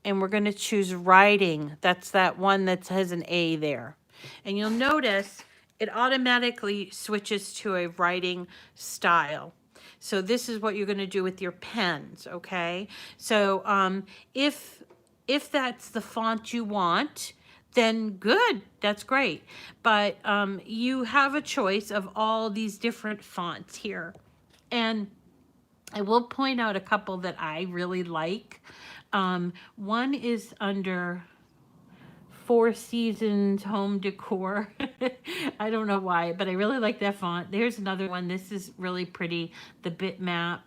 And we're going to choose writing. That's that one that has an A there. And you'll notice it automatically switches to a writing style. So this is what you're going to do with your pens, okay? So if that's the font you want, then good, that's great. But you have a choice of all these different fonts here. And I will point out a couple that I really like. One is under Four Seasons Home Decor. I don't know why, but I really like that font. There's another one. This is really pretty, the bitmap.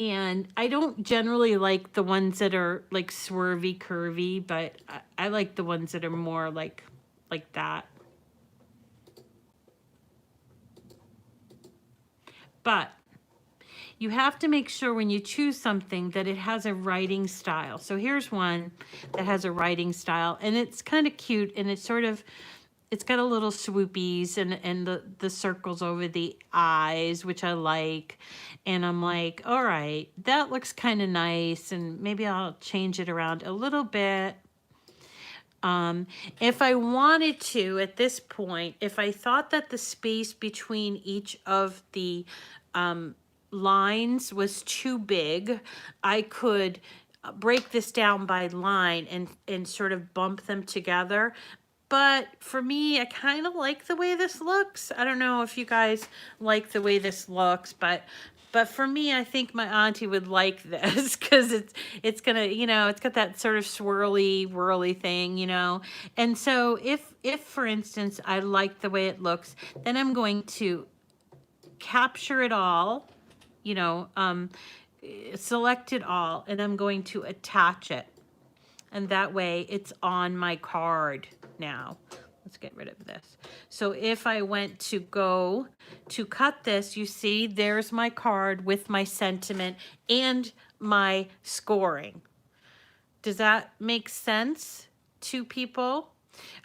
And I don't generally like the ones that are like swervy, curvy, but I like the ones that are more like that. But you have to make sure when you choose something that it has a writing style. So here's one that has a writing style, and it's kind of cute, and it's sort of, it's got a little swoopies and the circles over the eyes, which I like. And I'm like, all right, that looks kind of nice, and maybe I'll change it around a little bit. If I wanted to, at this point, if I thought that the space between each of the lines was too big, I could break this down by line and sort of bump them together. But for me, I kind of like the way this looks. I don't know if you guys like the way this looks, but for me, I think my auntie would like this because it's gonna, you know, it's got that sort of swirly, whirly thing, you know. And so if for instance, I like the way it looks, then I'm going to capture it all, you know, select it all, and I'm going to attach it. And that way it's on my card now. Let's get rid of this. So if I went to go to cut this, you see there's my card with my sentiment and my scoring. Does that make sense to people?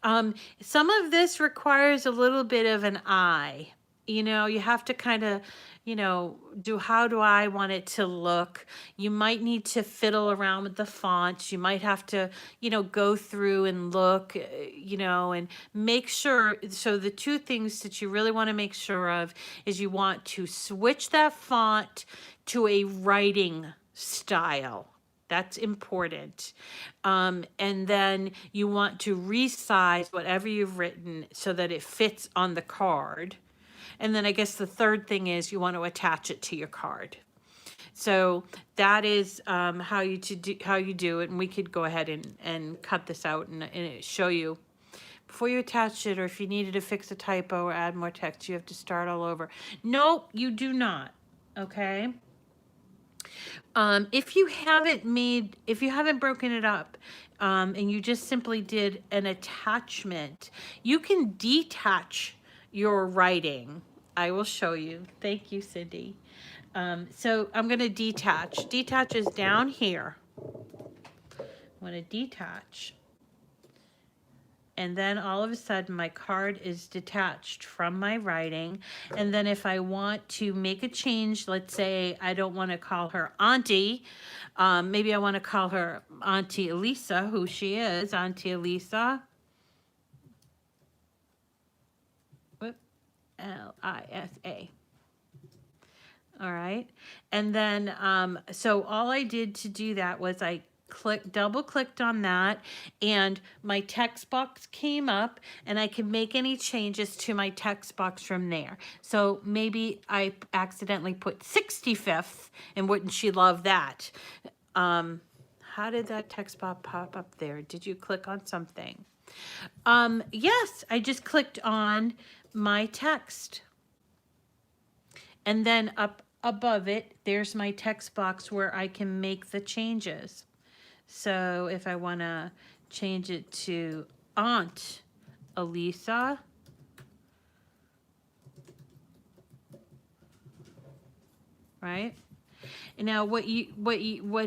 Some of this requires a little bit of an eye. You know, you have to kind of, you know, how do I want it to look? You might need to fiddle around with the fonts. You might have to, you know, go through and look, you know, and make sure. So the two things that you really want to make sure of is you want to switch that font to a writing style. That's important. And then you want to resize whatever you've written so that it fits on the card. And then I guess the third thing is you want to attach it to your card. So that is how you do it. And we could go ahead and cut this out and show you. Before you attach it, or if you needed to fix a typo or add more text, you have to start all over. No, you do not. Okay. If you haven't broken it up, and you just simply did an attachment, you can detach your writing. I will show you. Thank you, Cindy. So I'm going to detach. Detach is down here. I'm going to detach. And then all of a sudden my card is detached from my writing. And then if I want to make a change, let's say I don't want to call her Auntie, maybe I want to call her Auntie Elisa, who she is, Auntie Elisa. Whoop, Lisa. All right. And then, so all I did to do that was I double clicked on that, and my text box came up, and I can make any changes to my text box from there. So maybe I accidentally put 65th, and wouldn't she love that? How did that text box pop up there? Did you click on something? Yes, I just clicked on my text. And then up above it, there's my text box where I can make the changes. So if I want to change it to Aunt Elisa, right? And now what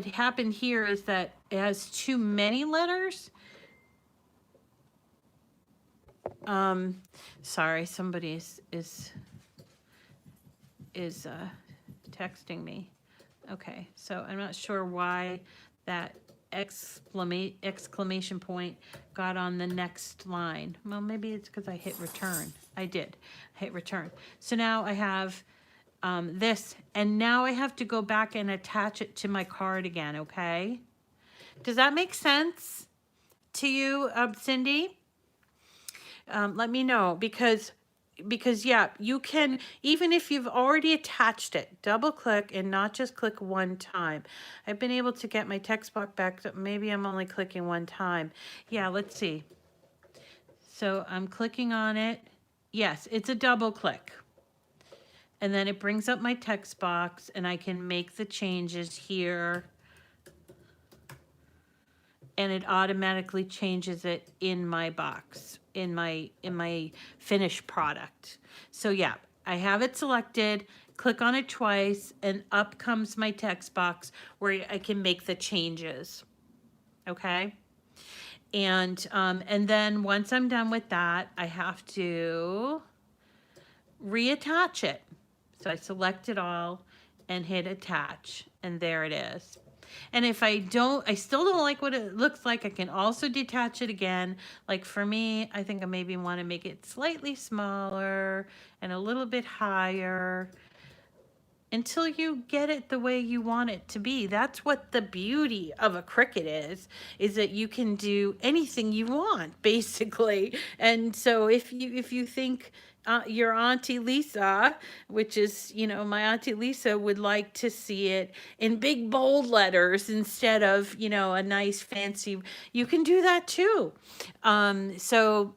happened here is that it has too many letters. Sorry, somebody is texting me. Okay, so I'm not sure why that exclamation point got on the next line. Well, maybe it's because I hit return. I did hit return. So now I have this, and now I have to go back and attach it to my card again, okay? Does that make sense to you, Cindy? Let me know, because yeah, you can, even if you've already attached it, double click and not just click one time. I've been able to get my text box back, so maybe I'm only clicking one time. Yeah, let's see. So I'm clicking on it. Yes, it's a double click. And then it brings up my text box, and I can make the changes here. And it automatically changes it in my box, in my finished product. So yeah, I have it selected, click on it twice, and up comes my text box where I can make the changes. Okay? And then once I'm done with that, I have to reattach it. So I select it all and hit attach, and there it is. And if I still don't like what it looks like, I can also detach it again. Like for me, I think I maybe want to make it slightly smaller and a little bit higher until you get it the way you want it to be. That's what the beauty of a Cricut is that you can do anything you want, basically. And so if you think your Auntie Lisa, which is, my Auntie Lisa would like to see it in big bold letters instead of, a nice fancy, you can do that too. So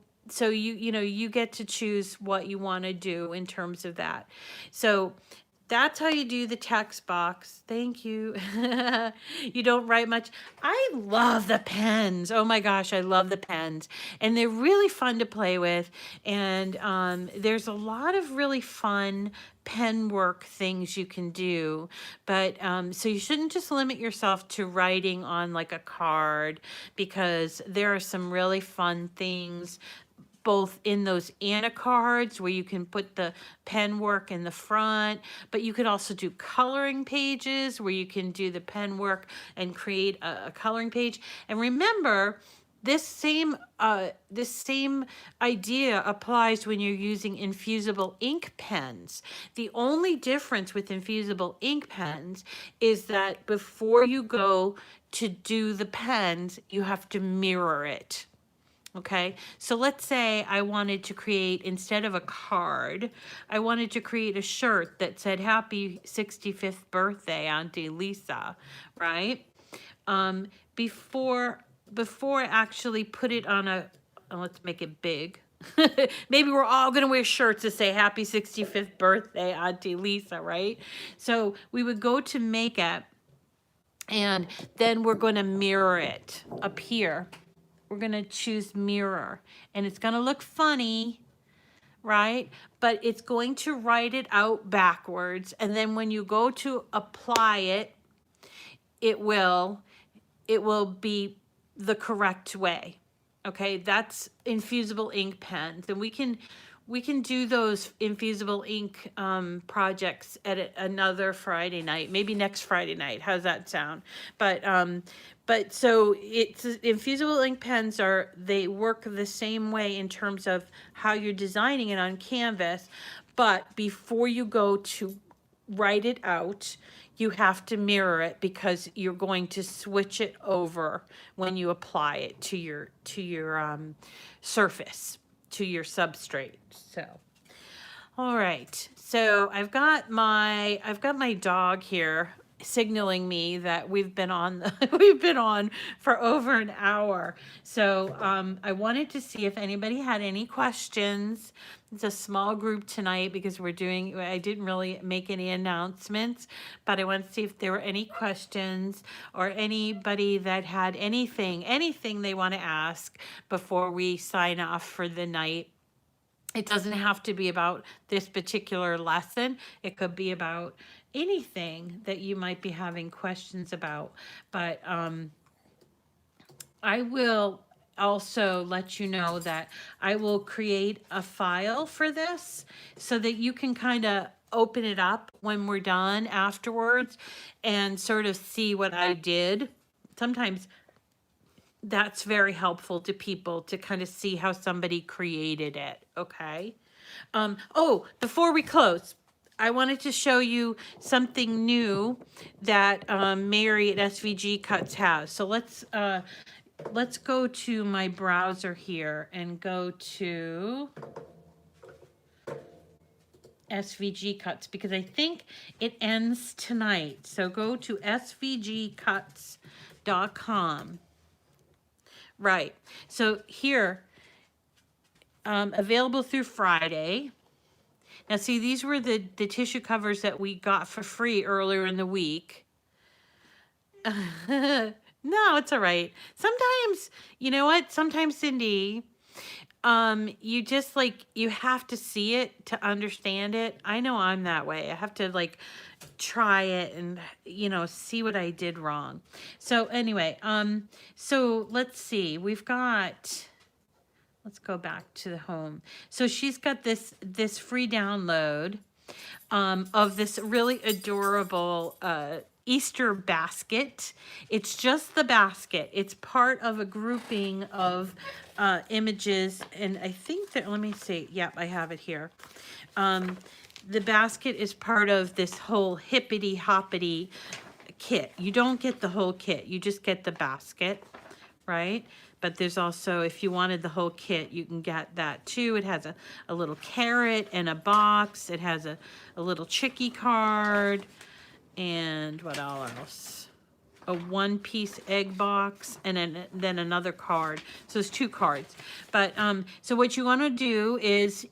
you get to choose what you want to do in terms of that. So that's how you do the text box. Thank you. You don't write much. I love the pens. Oh my gosh, I love the pens. And they're really fun to play with. And there's a lot of really fun pen work things you can do. But so you shouldn't just limit yourself to writing on like a card, because there are some really fun things both in those Anna cards where you can put the pen work in the front, but you could also do coloring pages where you can do the pen work and create a coloring page. And remember, this same idea applies when you're using infusible ink pens. The only difference with infusible ink pens is that before you go to do the pens, you have to mirror it. Okay, so let's say I wanted to create, instead of a card, I wanted to create a shirt that said happy 65th birthday, Auntie Lisa, right? Before I actually put it on let's make it big. Maybe we're all going to wear shirts that say happy 65th birthday, Auntie Lisa, right? So we would go to Makeup, And then we're going to mirror it up here. We're going to choose mirror, and it's going to look funny, right? But it's going to write it out backwards. And then when you go to apply it, it will be the correct way. Okay, that's infusible ink pens, and we can do those infusible ink projects at another Friday night, maybe next Friday night. How's that sound? But so it's infusible ink pens they work the same way in terms of how you're designing it on canvas, but before you go to write it out, you have to mirror it because you're going to switch it over when you apply it to your surface, to your substrate. So, all right. So I've got my dog here signaling me that we've been on for over an hour. So I wanted to see if anybody had any questions. It's a small group tonight because I didn't really make any announcements, but I wanted to see if there were any questions or anybody that had anything they want to ask before we sign off for the night. It doesn't have to be about this particular lesson. It could be about anything that you might be having questions about. But I will also let you know that I will create a file for this so that you can kind of open it up when we're done afterwards and sort of see what I did. Sometimes that's very helpful to people to kind of see how somebody created it, okay? Oh, before we close, I wanted to show you something new that Mary at SVG Cuts has. So let's go to my browser here and go to SVG Cuts because I think it ends tonight. So go to svgcuts.com. Right. So here, available through Friday. Now, see, these were the tissue covers that we got for free earlier in the week. No, it's all right. Sometimes, you know what? Sometimes, Cindy, you just you have to see it to understand it. I know I'm that way. I have to try it and, see what I did wrong. So anyway, so let's see. Let's go back to the home. So she's got this free download of this really adorable Easter basket. It's just the basket. It's part of a grouping of images, and I think that, let me see. Yep, I have it here. The basket is part of this whole hippity hoppity kit. You don't get the whole kit. You just get the basket, right? But there's also, if you wanted the whole kit, you can get that too. It has a little carrot and a box. It has a little chickie card. And what else? A one-piece egg box and then another card. So there's 2 cards. But so what you want to do is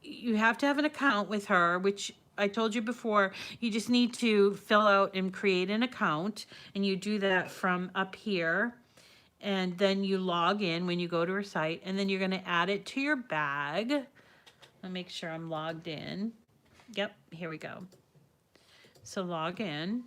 you have to have an account with her, which I told you before. You just need to fill out and create an account. And you do that from up here. And then you log in when you go to her site, and then you're going to add it to your bag. I'll make sure I'm logged in. Yep, here we go. So log in.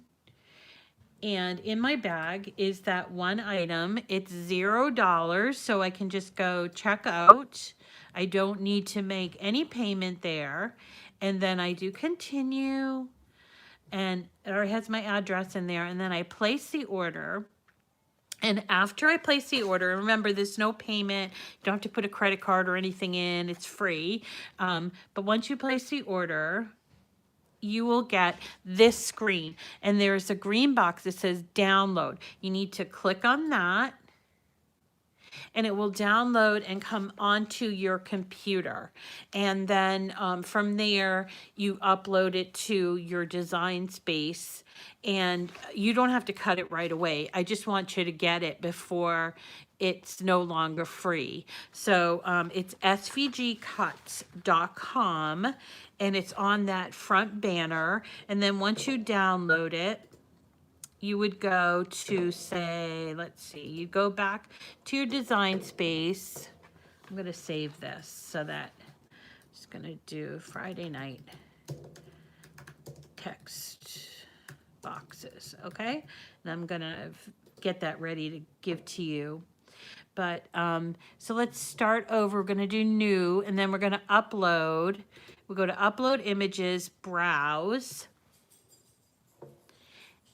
And in my bag is that one item. It's $0, so I can just go check out. I don't need to make any payment there. And then I do continue, and it has my address in there, and then I place the order. And after I place the order, remember, there's no payment. You don't have to put a credit card or anything in. It's free. But once you place the order, you will get this screen. And there's a green box that says download. You need to click on that. And it will download and come onto your computer. And then from there, you upload it to your design space. And you don't have to cut it right away. I just want you to get it before it's no longer free. So it's svgcuts.com, and it's on that front banner. And then once you download it, you would go to say, let's see, you go back to your design space. I'm going to save this so that I'm just going to do Friday night text boxes, okay? And I'm going to get that ready to give to you. But so let's start over. We're going to do new, and then we're going to upload. We'll go to upload images, browse.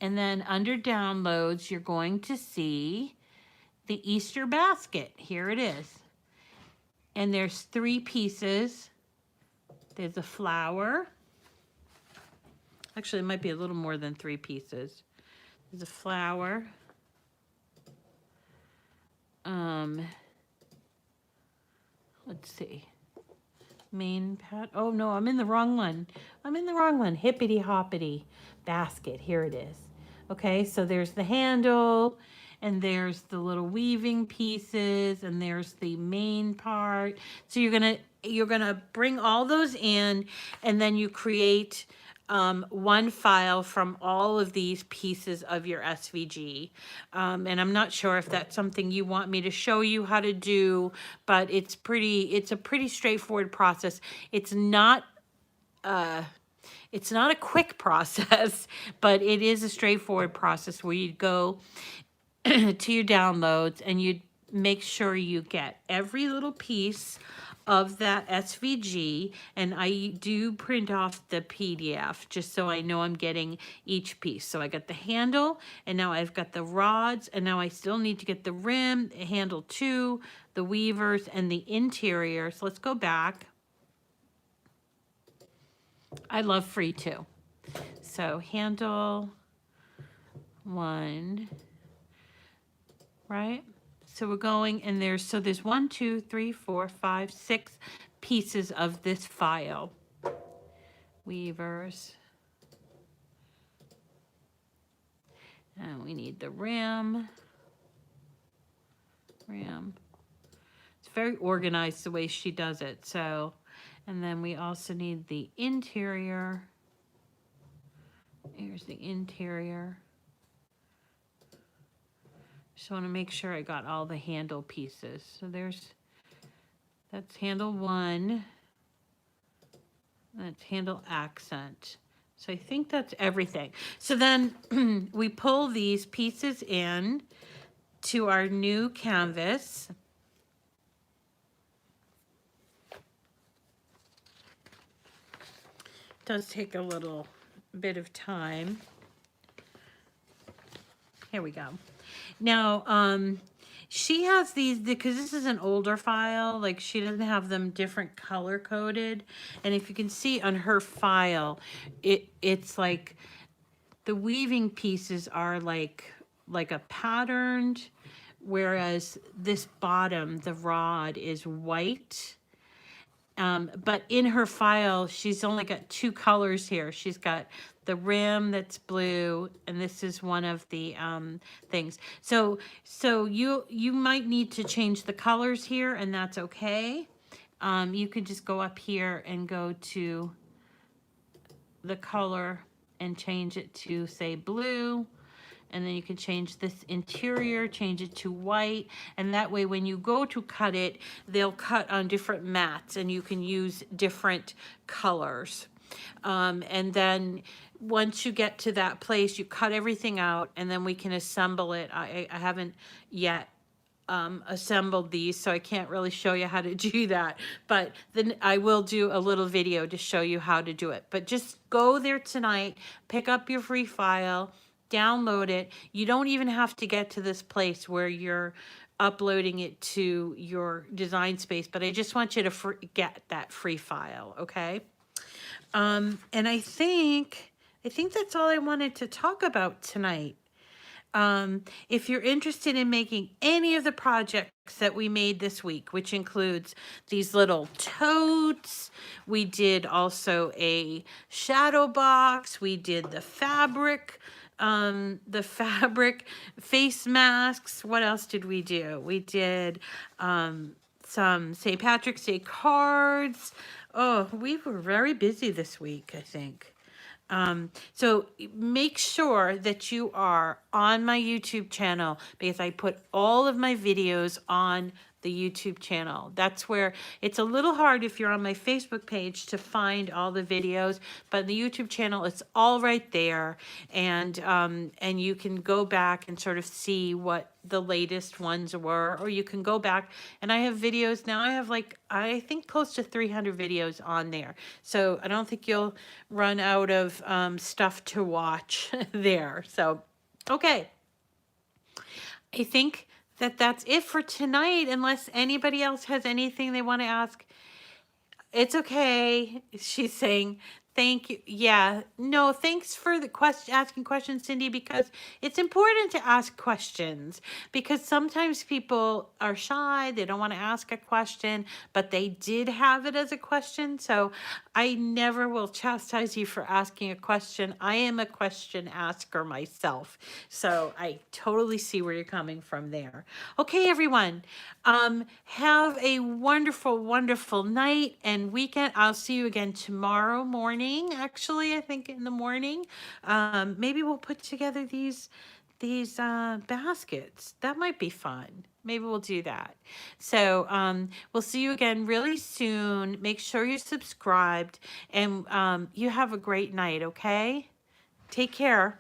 And then under downloads, you're going to see the Easter basket. Here it is. And there's 3 pieces. There's a flower. Actually, it might be a little more than 3 pieces. There's a flower. Let's see. Main pat. Oh no, I'm in the wrong one. I'm in the wrong one. Hippity hoppity basket. Here it is. Okay, so there's the handle, and there's the little weaving pieces, and there's the main part. So you're gonna bring all those in, and then you create one file from all of these pieces of your SVG. And I'm not sure if that's something you want me to show you how to do, but it's a pretty straightforward process. It's not a quick process, but it is a straightforward process where you go to your downloads and you make sure you get every little piece of that SVG, and I do print off the PDF just so I know I'm getting each piece. So I got the handle, and now I've got the rods, and now I still need to get the rim, handle 2, the weavers, and the interior. So let's go back. I love free too. So handle 1, right? So we're going, and there's 1, 2, 3, 4, 5, 6 pieces of this file. Weavers. And we need the rim. It's very organized the way she does it. So, and then we also need the interior. Here's the interior. Just want to make sure I got all the handle pieces. So that's handle 1. That's handle accent. So I think that's everything. So then we pull these pieces in to our new canvas. It does take a little bit of time. Here we go. Now, she has these, because this is an older file, like she doesn't have them different color coded. And if you can see on her file, it's like the weaving pieces are like a patterned, whereas this bottom, the rod, is white. But in her file, she's only got 2 colors here. She's got the rim that's blue, and this is one of the things. So you might need to change the colors here, and that's okay. You could just go up here and go to the color and change it to, say, blue. And then you can change this interior, change it to white, and that way when you go to cut it, they'll cut on different mats, and you can use different colors. And then once you get to that place, you cut everything out, and then we can assemble it. I haven't yet assembled these, so I can't really show you how to do that, but then I will do a little video to show you how to do it. But just go there tonight, pick up your free file, download it. You don't even have to get to this place where you're uploading it to your design space, but I just want you to get that free file, okay? And I think that's all I wanted to talk about tonight. If you're interested in making any of the projects that we made this week, which includes these little totes, we did also a shadow box, we did the fabric face masks. What else did we do? We did some St. Patrick's Day cards. Oh, we were very busy this week, I think. So make sure that you are on my YouTube channel because I put all of my videos on the YouTube channel. That's where it's a little hard if you're on my Facebook page to find all the videos, but the YouTube channel, it's all right there. And you can go back and sort of see what the latest ones were, or you can go back and I have videos now. I have like, I think close to 300 videos on there. So I don't think you'll run out of stuff to watch there. So, okay. I think that that's it for tonight, unless anybody else has anything they want to ask. It's okay. She's saying, thank you. Yeah. No, thanks for the question, asking questions, Cindy, because it's important to ask questions because sometimes people are shy. They don't want to ask a question, but they did have it as a question. So I never will chastise you for asking a question. I am a question asker myself. So I totally see where you're coming from there. Okay, everyone. Have a wonderful, wonderful night and weekend. I'll see you again tomorrow morning. Actually, I think in the morning. Maybe we'll put together these baskets. That might be fun. Maybe we'll do that. So we'll see you again really soon. Make sure you're subscribed and you have a great night, okay? Take care.